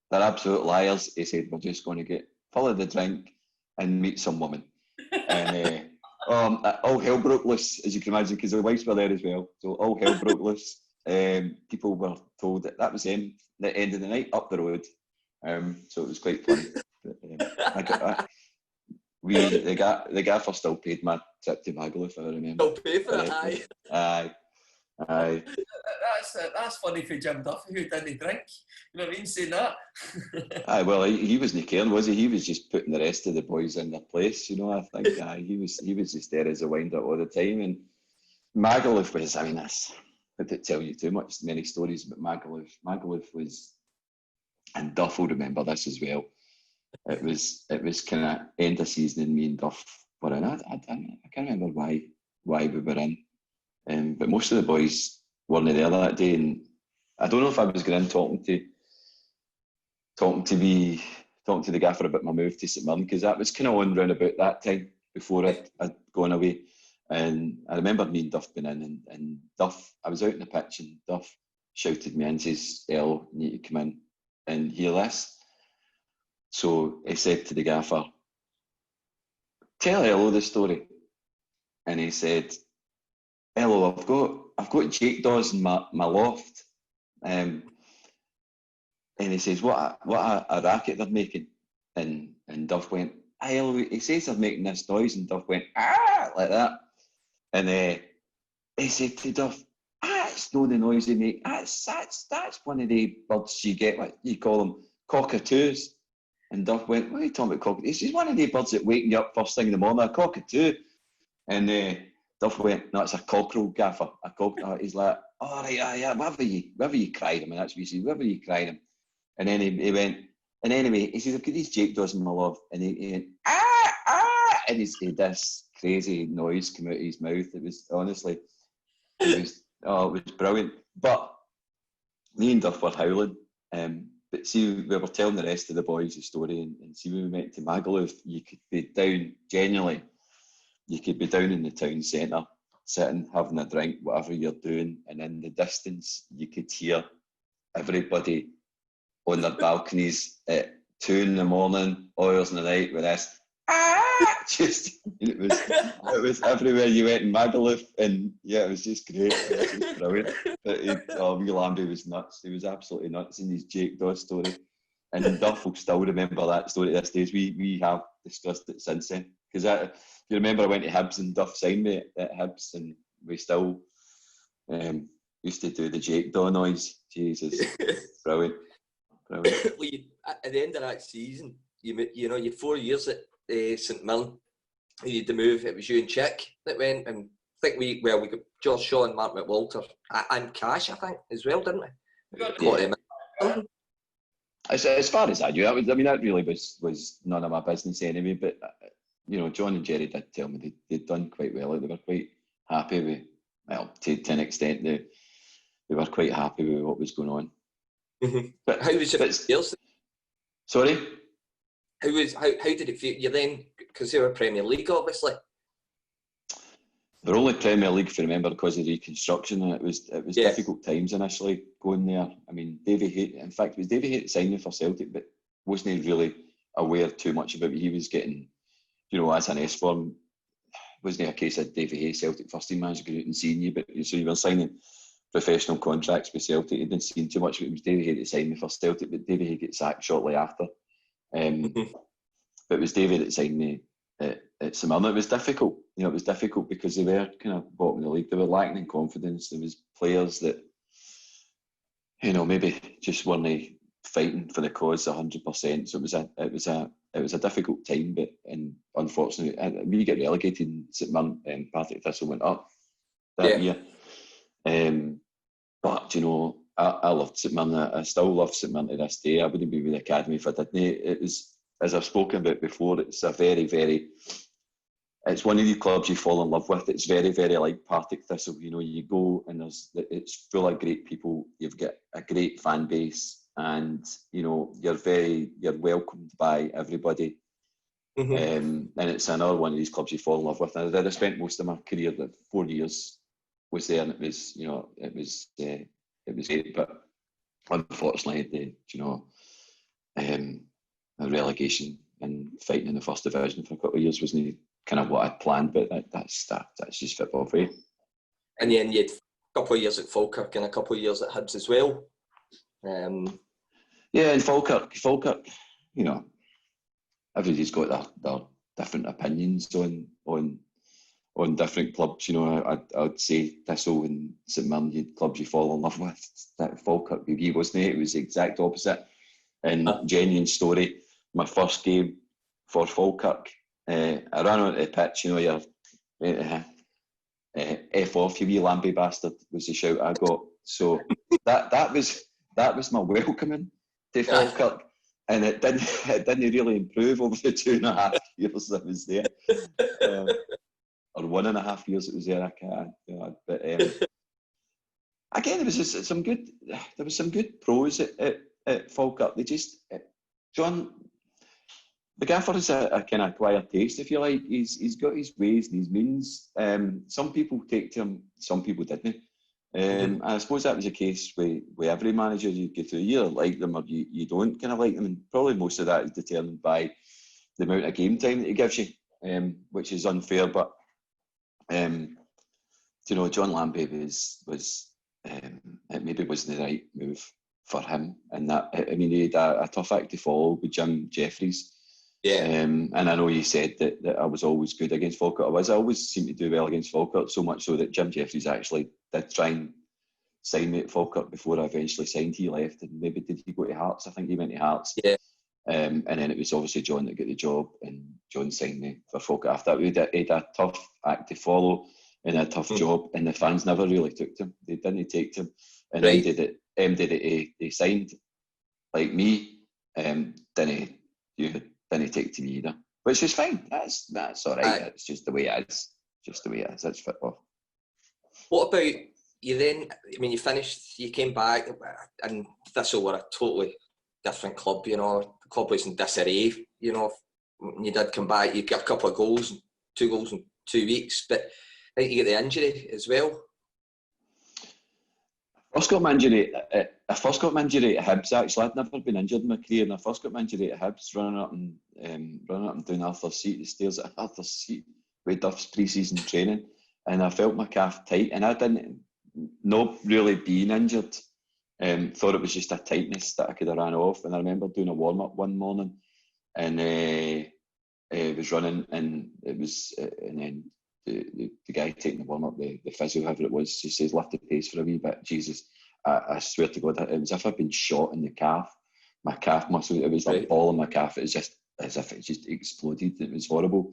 they're absolute liars. He said, "We're just going to get full of the drink and meet some woman." And all hell broke loose, as you can imagine, because the wives were there as well. So all hell broke loose. People were told that was the end of the night up the road. So it was quite funny. But, the gaffer still paid my trip to Magaluf, if I remember. Still pay for it, aye. That's funny for Jim Duffy, who didn't drink. You know what I mean, saying that? Aye, well, he wasn't caring, was he? He was just putting the rest of the boys in their place, you know. I think he was just there as a wind-up all the time. And Magaluf was, I mean, I didn't tell you too much, many stories about Magaluf. Magaluf was, and Duff will remember this as well, it was kind of end of season, and me and Duff were in. I can't remember why we were in. But most of the boys weren't there that day, and I don't know if I was going in talking to the gaffer about my move to St Mirren, because that was kind of on round about that time before I'd gone away. And I remember me and Duff being in, and Duff, I was out in the pitch, and Duff shouted me in and says, "El, you need to come in and hear this." So he said to the gaffer, "Tell Ello the story." And he said, "Ello, I've got Jake Dawes in my loft." And he says, what a racket they're making. And Duff went, "Hey, Ello," he says, "they're making this noise." And Duff went, "Ah," like that. And he said to Duff, "It's not the noise they make. That's one of the birds you get, what you call them, cockatoos." And Duff went, "What are you talking about, cockatoos?" He says, "One of the birds that wake you up first thing in the morning, a cockatoo." And Duff went, no, it's a cockerel, gaffer. A cockerel. He's like, all right, yeah, whatever you cried him, and that's what he said, whatever you cried him. And then he went, and anyway, he says, I've got these jackdaws in my love. And he went, and he had this crazy noise come out of his mouth. It was, honestly, it was brilliant. But me and Duff were howling. But see, we were telling the rest of the boys the story, and see, when we went to Magaluf, you could be down, genuinely, you could be down in the town centre, sitting, having a drink, whatever you're doing, and in the distance, you could hear everybody on their balconies at 2 a.m, hours in the night with this, just, it was everywhere you went in Magaluf, and yeah, it was just great. It was brilliant. But wee Lambie was nuts. He was absolutely nuts in his Jake Dawes story. And Duff will still remember that story at this stage. We have discussed it since then. Because if you remember, I went to Hibs and Duff signed me at Hibs, and we still used to do the Jake Daw noise. Jesus, brilliant. Well, at the end of that season, you had 4 years at St Mirren. You had to move. It was you and Chic that went, and I think we got George Shaw and Mark McWalter and Cash, I think, as well, didn't we? As far as I knew, that really was none of my business anyway. But John and Jerry did tell me they'd done quite well. They were quite happy with, well, to an extent, they were quite happy with what was going on. Mm-hmm. But how was it? Sorry? How did it feel? You then, because they were Premier League, obviously. They're only Premier League, if you remember, because of reconstruction, and it was difficult times initially going there. I mean, Davy Hay, in fact, it was Davy Hay that signed me for Celtic, but wasn't really aware too much about what he was getting, as an S form. Wasn't it a case of Davy Hay, Celtic first team manager, going out and seeing you, but so you were signing professional contracts with Celtic. He didn't see too much of it. It was Davy Hay that signed me for Celtic, but Davy Hay got sacked shortly after. But it was Davy that signed me at St Mirren. It was difficult. It was difficult because they were kind of bottom of the league. They were lacking in confidence. There was players that, maybe just weren't fighting for the cause 100%. So it was a difficult time. But unfortunately, we get relegated in St Mirren, and Partick Thistle went up that year. But I loved St Mirren. I still love St Mirren to this day. I wouldn't be with the academy if I didn't. It was, as I've spoken about before, it's a very, very, it's one of the clubs you fall in love with. It's very, very like Partick Thistle. You go and it's full of great people. You've got a great fan base, and you're welcomed by everybody. Mm-hmm. And it's another one of these clubs you fall in love with. And I spent most of my career, 4 years, was there, and it was, it was great. But unfortunately, a relegation and fighting in the first division for a couple of years wasn't kind of what I'd planned, but that's just football for you. And then you had a couple of years at Falkirk and a couple of years at Hibs as well. Yeah, and Falkirk, everybody's got their different opinions on different clubs. I'd say Thistle and St Mirren, clubs you fall in love with. That Falkirk with you, wasn't it? It was the exact opposite. And genuine story, my first game for Falkirk, I ran onto the pitch, you're F off, you wee Lambie bastard, was the shout I got. So that was my welcoming to Falkirk, and it didn't really improve over the 2.5 years I was there. Or 1.5 years it was there, I can't. But again, there was some good pros at Falkirk. They just, John, the gaffer is a kind of acquired taste, if you like. He's got his ways and his means. Some people take to him, some people didn't. And I suppose that was the case with every manager. You get through, you either like them or you don't kind of like them, and probably most of that is determined by the amount of game time that he gives you, which is unfair. But John Lambie was it maybe wasn't the right move for him, and that, I mean, he had a tough act to follow with Jim Jeffries. Yeah. And I know you said that I was always good against Falkirk. I always seemed to do well against Falkirk, so much so that Jim Jeffries actually did try and sign me at Falkirk before I eventually signed. He left, and maybe did he go to Hearts? I think he went to Hearts. Yeah. And then it was obviously John that got the job, and John signed me for Falkirk after that. He had a tough act to follow. and a tough job, and the fans never really took to him. They didn't take to him, and Right. ended it. He signed like me, didn't take to me either, which is fine. That's all right. It's just the way it is. Just the way it is. It's football. What about you then? I mean, you finished, you came back, and Thistle were a totally different club, you know. The club was in disarray, you know. When you did come back, you got a couple of goals, 2 goals in 2 weeks, but I think you get the injury as well. I first got my injury at Hibs, actually. I'd never been injured in my career, and I first got my injury at Hibs, running up and down Arthur's Seat, the stairs at Arthur's Seat, with Duff's pre-season training, and I felt my calf tight, and I didn't, not really being injured, thought it was just a tightness that I could have ran off. And I remember doing a warm-up one morning, and was running, and it was, and then the guy taking the warm-up, the physio, whoever it was, he says, lift the pace for a wee bit. Jesus, I swear to God, it was as if I'd been shot in the calf. My calf muscle, it was like a ball in my calf. It was just as if it just exploded. It was horrible.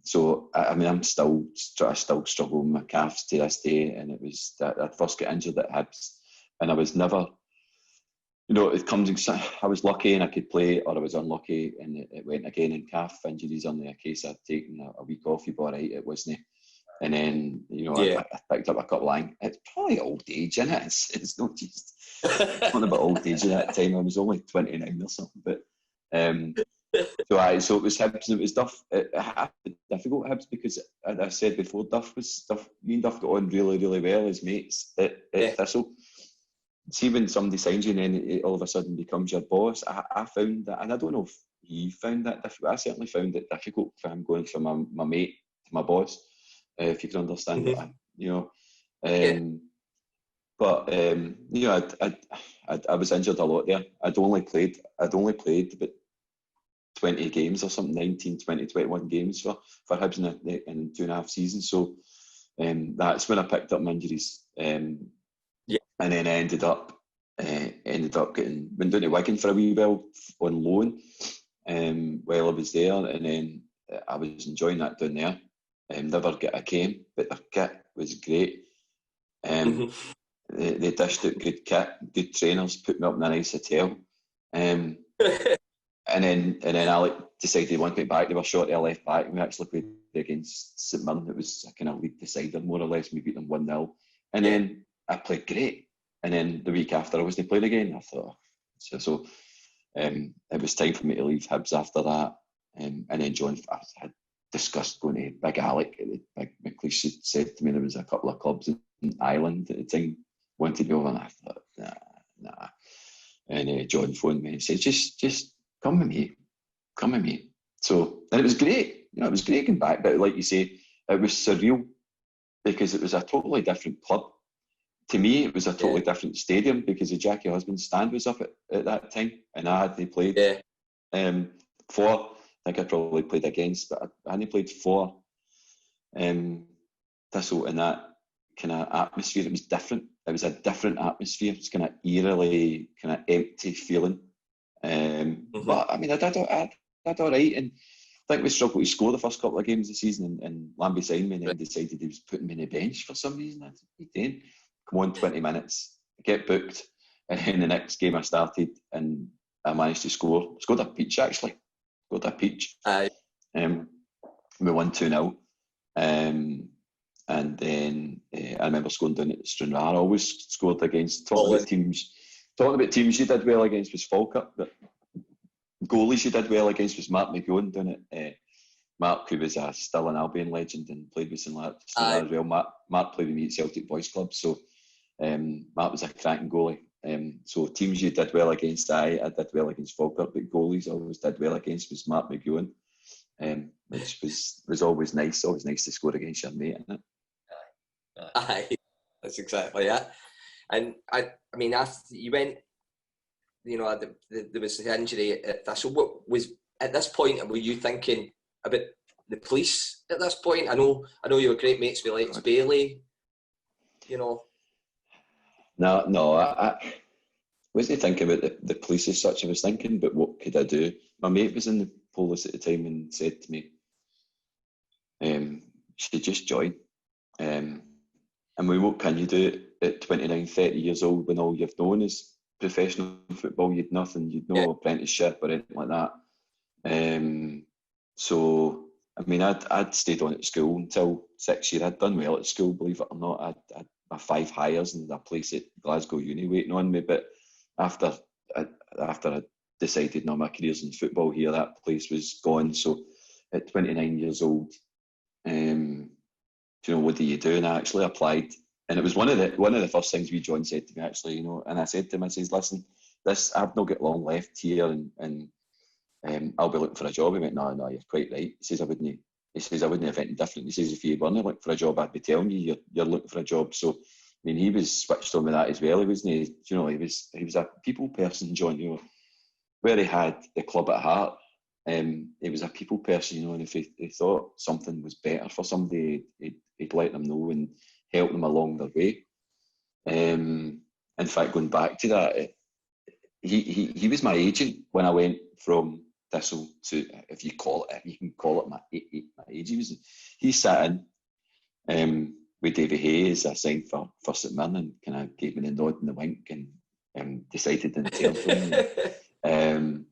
So I mean, I still struggle with my calves to this day, and it was that I first got injured at Hibs, and I was never, you know, it comes. I was lucky and I could play, or I was unlucky and it went again. And calf injuries only a case I'd taken a week off. You'd be all right, it wasn't. And then, you know, I picked up a couple of it's probably old age, isn't it? It's not just it's not about old age at that time. I was only 29 or something, but so it was Hibs and it was Duff. It happened difficult at Hibs because, as I said before, me and Duff got on really, really well as mates at Thistle. See, when somebody signs you and then it all of a sudden becomes your boss, I found that, and I don't know if he found that difficult. I certainly found it difficult for him going from my mate to my boss, if you can understand what you know. But you know, I was injured a lot there. I'd only played about 20 games or something, 19, 20, 21 games for Hibs in 2.5 seasons. So that's when I picked up my injuries. And then I ended up went down to Wigan for a wee while on loan while I was there, and then I was enjoying that down there. Never got a game, but their kit was great. They dished out good kit, good trainers, put me up in a nice hotel. And then Alec decided he wanted me back. They were short of a left back. We actually played against St Mirren. It was a kind of league decider, more or less. We beat them 1-0. And then I played great. And then the week after I wasn't playing again. I thought, so it was time for me to leave Hibs after that. And then I had discussed going to Big Alec. Big McLeish said to me there was a couple of clubs in Ireland at the time wanted me over, and I thought, nah. And John phoned me and said, just come with me. So, and it was great. You know, it was great getting back. But like you say, it was surreal because it was a totally different club. To me, it was a totally different stadium because the Jackie Husband's stand was up at that time, and I hadn't played for. I think I probably played against, but I hadn't played for Thistle in that kind of atmosphere. It was different. It was a different atmosphere. It's kind of eerily, kind of empty feeling. But I mean, I did all right, and I think we struggled to score the first couple of games of the season, and Lambie signed me and then decided he was putting me on the bench for some reason. I said, what are you doing? Come on, 20 minutes, get booked, and then the next game I started and I managed to score. Scored a peach actually. Scored a peach. Aye. We won 2-0. And then I remember scoring down at Stranraer. I always scored against talking about teams you did well against was Falkirk, but goalies you did well against was Mark McGowan down at Mark, who was still an Albion legend and played with Stranraer as well. Mark played with me at Celtic Boys Club, so Mark was a cracking goalie. So teams you did well against, I did well against Falkirk, but goalies I always did well against was Mark McGowan, which was always nice to score against your mate, isn't it? Aye, that's exactly it. And I mean, after you went, you know, there was the injury at Thistle. What was at this point? Were you thinking about the police at this point? I know you were great mates with Lex Bailey. You know. No, I wasn't thinking about the police as such. I was thinking about what could I do. My mate was in the police at the time and said to me, "You should just join." And what can you do at 29, 30 years old when all you've known is professional football? You'd nothing, you'd no apprenticeship or anything like that. So, I mean, I'd stayed on at school until 6th year. I'd done well at school, believe it or not. I'd my 5 hires and a place at Glasgow Uni waiting on me. But after I decided, no, my career's in football here, that place was gone. So at 29 years old, what do you do? And I actually applied, and it was one of the first things John said to me, actually, and I said to him, I says, listen, I've not got long left here, and I'll be looking for a job. He went, no, you're quite right. He says, I wouldn't have anything different. He says, if you weren't looking for a job, I'd be telling you you're looking for a job. So, I mean, he was switched on with that as well. He wasn't, he was a people person, John, where he had the club at heart. He was a people person, and if he thought something was better for somebody, he'd let them know and help them along their way. In fact, going back to that, he was my agent when I went from Thistle to, if you can call it my age. He sat in with David Hay as I signed for St Mirren, and kind of gave me the nod and the wink, and decided in the telephone.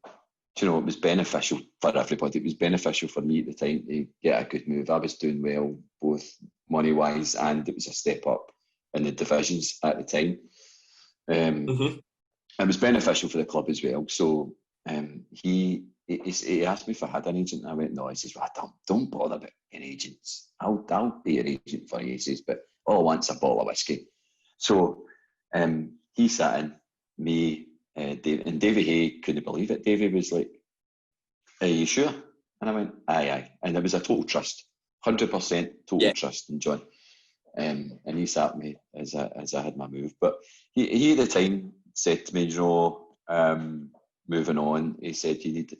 It was beneficial for everybody. It was beneficial for me at the time to get a good move. I was doing well, both money-wise, and it was a step up in the divisions at the time. It was beneficial for the club as well. So he asked me if I had an agent, and I went, no. He says, well, don't bother about any agents. I'll be your agent for you, he says, but all I want's a bottle of whiskey. So he sat in, me, David, and Davy Hay couldn't believe it. Davy was like, are you sure? And I went, aye. And it was a total trust, 100% total trust in John. And he sat me as I had my move. But he at the time said to me, moving on, he said, you need to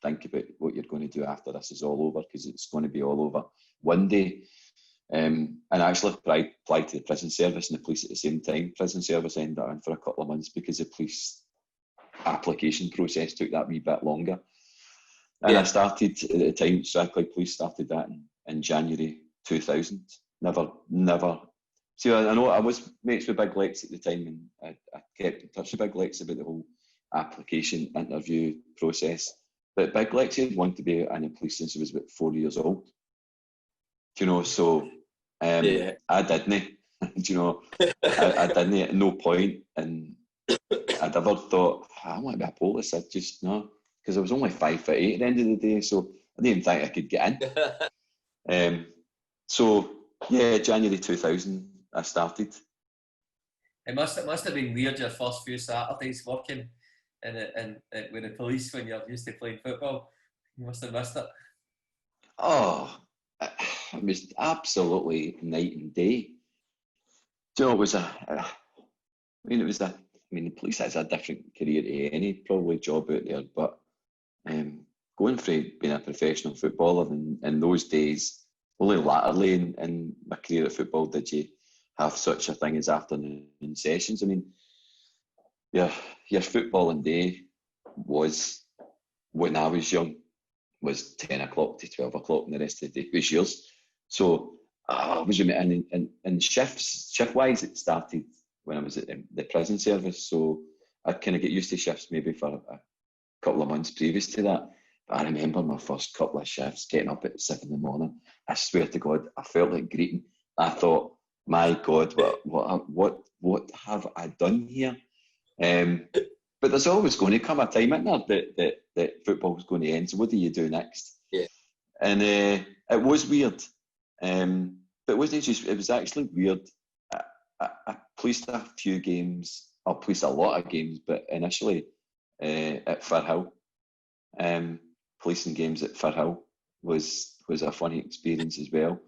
think about what you're going to do after this is all over, because it's going to be all over one day. And I actually applied to the prison service and the police at the same time. Prison service ended up in for a couple of months because the police application process took that wee bit longer. And I started at the time, Strathclyde Police started that in January 2000. Never. See, I know I was mates with Big Lex at the time, and I kept in touch with Big Lex about the whole application interview process. But Big Lex had wanted to be in the police since he was about 4 years old. So I didn't. I didn't at no point, and I'd ever thought, I want to be a police. I just, no, because I was only 5'8" at the end of the day, so I didn't even think I could get in. So January 2000, I started. It must have been weird your first few Saturdays working with the police when you're used to playing football. You must have missed it. Oh, it was absolutely night and day. It was the police has a different career to any probably job out there, but going from being a professional footballer in those days, only latterly in my career at football did you have such a thing as afternoon sessions. I mean, your footballing day was, when I was young, was 10 o'clock to 12 o'clock, and the rest of the day was yours. So I was in shift-wise, it started when I was at the prison service. So I'd kind of get used to shifts maybe for a couple of months previous to that. But I remember my first couple of shifts getting up at 7 a.m. I swear to God, I felt like greeting. I thought, my God, what have I done here? But there's always going to come a time in there that football's going to end. So what do you do next? Yeah. And it was weird. But it was actually weird. I policed a few games. I policed a lot of games, but initially at Firhill. Policing games at Firhill was a funny experience as well.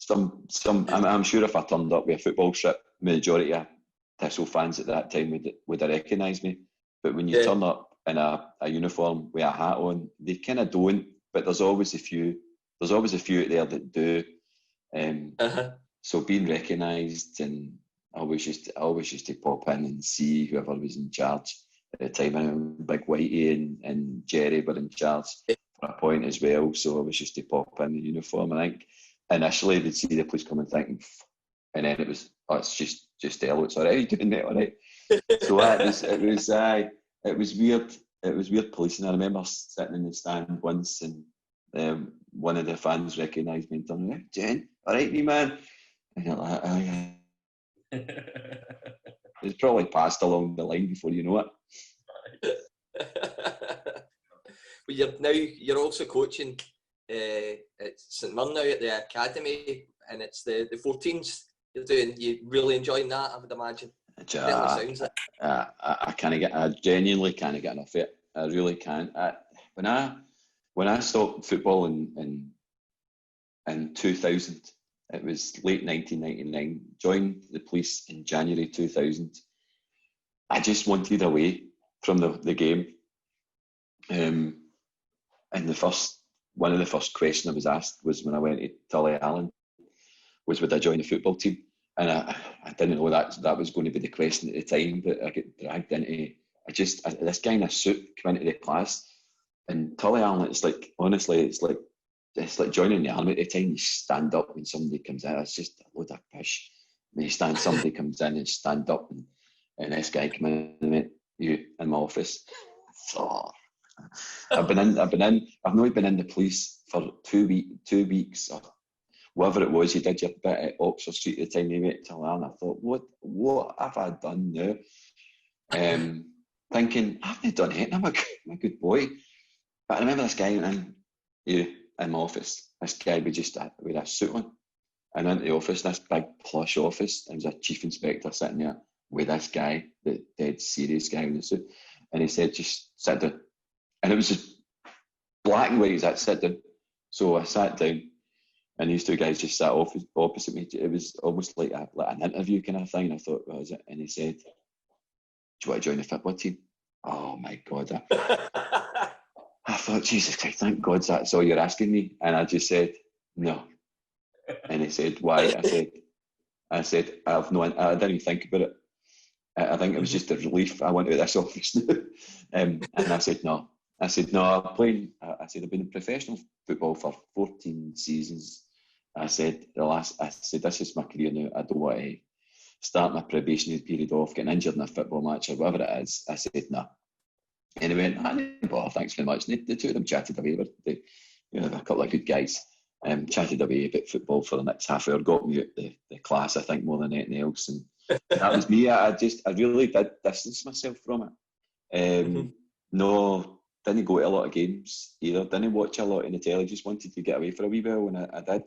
I'm sure if I turned up with a football strip, majority of Thistle fans at that time would have recognised me. But when you turn up in a uniform with a hat on, they kind of don't. But there's always a few out there that do. So being recognised, and I always used to pop in and see whoever was in charge at the time. And Big Whitey and Jerry were in charge for a point as well. So I always used to pop in the uniform. I think initially they'd see the police come and thinking, and then it was, oh, it's just Elliot, it's all right, you doing that all right? So it was weird. It was weird policing. I remember sitting in the stand once, and one of the fans recognised me and turned around, Jen, all right, me man? And you're like, oh yeah. It's probably passed along the line before you know it. But you're also coaching at St Mirren now at the academy, and it's the 14s you're doing. You really enjoying that, I would imagine. I genuinely can't get enough of it. I really can't. When I stopped football in 2000, it was late 1999. Joined the police in January 2000. I just wanted away from the game. And one of the first questions I was asked was when I went to Tully Allen, was would I join the football team? And I didn't know that was going to be the question at the time, but I got dragged into. This guy in a suit came into the class, and Tully Allen, it's like, honestly, it's like joining the army at the time. You stand up when somebody comes in. It's just a load of pish. Somebody comes in and stand up, and this guy came in and went, you in my office. So I've not been in the police for 2 weeks or whatever it was. You did your bit at Oxford Street at the time you went to Tully Allen. I thought, what have I done now? Thinking, I haven't done anything, I'm a good boy. But I remember this guy in my office. This guy with a suit on. And into the office, this big plush office. There was a chief inspector sitting there with this guy, the dead serious guy in the suit. And he said, just sit down. And it was just black and white, he said, sit down. So I sat down, and these two guys just sat opposite me. It was almost like an interview kind of thing. I thought, what is it? And he said, do you want to join the football team? Oh my God. I thought, Jesus Christ, thank God that's all you're asking me. And I just said, no. And he said, why? I said, I didn't even think about it. I think it was just a relief. I went to this office now. And I said, no. I've been in professional football for 14 seasons. I said, this is my career now. I don't want to start my probationary period off, getting injured in a football match or whatever it is. I said, no. And he went, I didn't bother, thanks very much. And the two of them chatted away. They were a couple of good guys. Chatted away about football for the next half hour, got me out the class, I think, more than anything else. And that was me. I really did distance myself from it. No, didn't go to a lot of games either. Didn't watch a lot in the telly. Just wanted to get away for a wee while, and I did.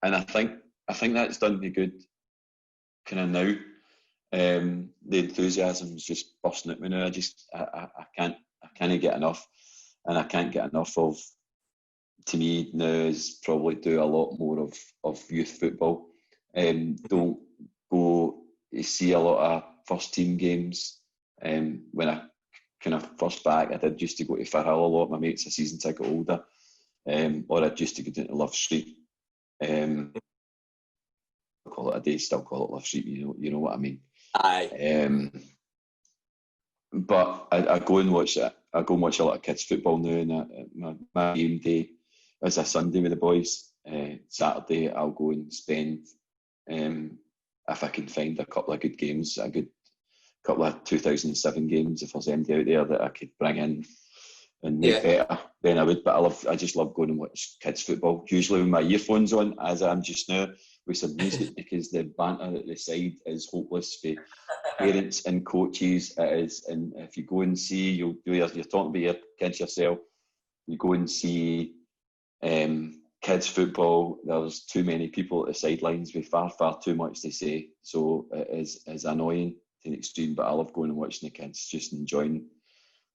And I think that's done me good. Kind of now, the enthusiasm is just bursting at me now. I can't get enough, and I can't get enough of. To me now is probably do a lot more of youth football. Don't go to see a lot of first team games. When I kind of first back, I did used to go to Firhill a lot. My mates a season ticket older, or I used to go down to Love Street. Call it a day, still call it Love Street. You know what I mean. Aye. But I go and watch it. I go and watch a lot of kids football now. And my game day is a Sunday with the boys. Saturday I'll go and spend, if I can find a couple of good games, a good couple of 2007 games, if there's anybody out there that I could bring in and make better, then I would. But I just love going and watch kids football. Usually with my earphones on, as I am just now, with some music, because the banter at the side is hopeless for parents and coaches. It is, and if you go and see, you're talking about your kids yourself. You go and see kids football. There's too many people at the sidelines with far too much to say. So it is annoying to an extreme. But I love going and watching the kids, just enjoying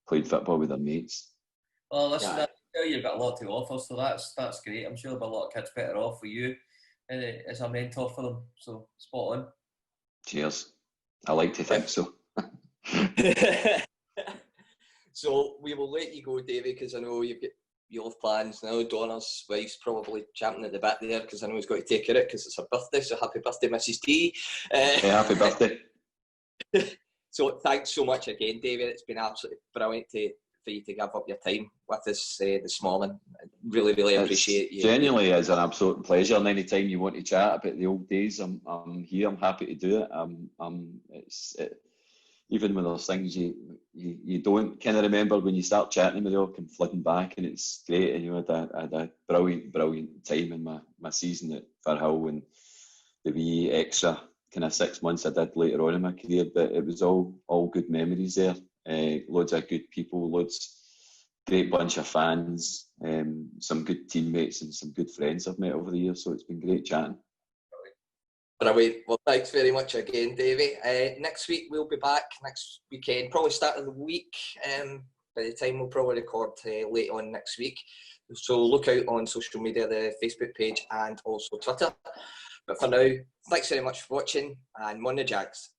playing football with their mates. Well, listen, I tell you've got a lot to offer, so that's great. I'm sure there'll be a lot of kids better off with you as a mentor for them. So spot on. Cheers. I like to think so. So we will let you go, Davey, because I know you'll have plans now. Donna's wife's probably champing at the bit there because I know he's got to take care of it because it's her birthday. So happy birthday, Mrs. T. Happy birthday. So thanks so much again, David. It's been absolutely brilliant to for you to give up your time with us this morning. Really, really appreciate you. Genuinely is an absolute pleasure, and any time you want to chat about the old days, I'm here. I'm happy to do it. Even when there's things you don't kind of remember, when you start chatting, they all come flooding back, and it's great. And I had a brilliant time in my season at Firhill, and the wee extra kind of 6 months I did later on in my career. But it was all good memories there. Loads of good people, great bunch of fans, some good teammates, and some good friends I've met over the years. So it's been great chatting. Brilliant. Well, thanks very much again, Davey. Next week we'll be back. Next weekend, probably start of the week. By the time we'll probably record late on next week. So look out on social media, the Facebook page and also Twitter. But for now, thanks very much for watching, and Mon the Jags.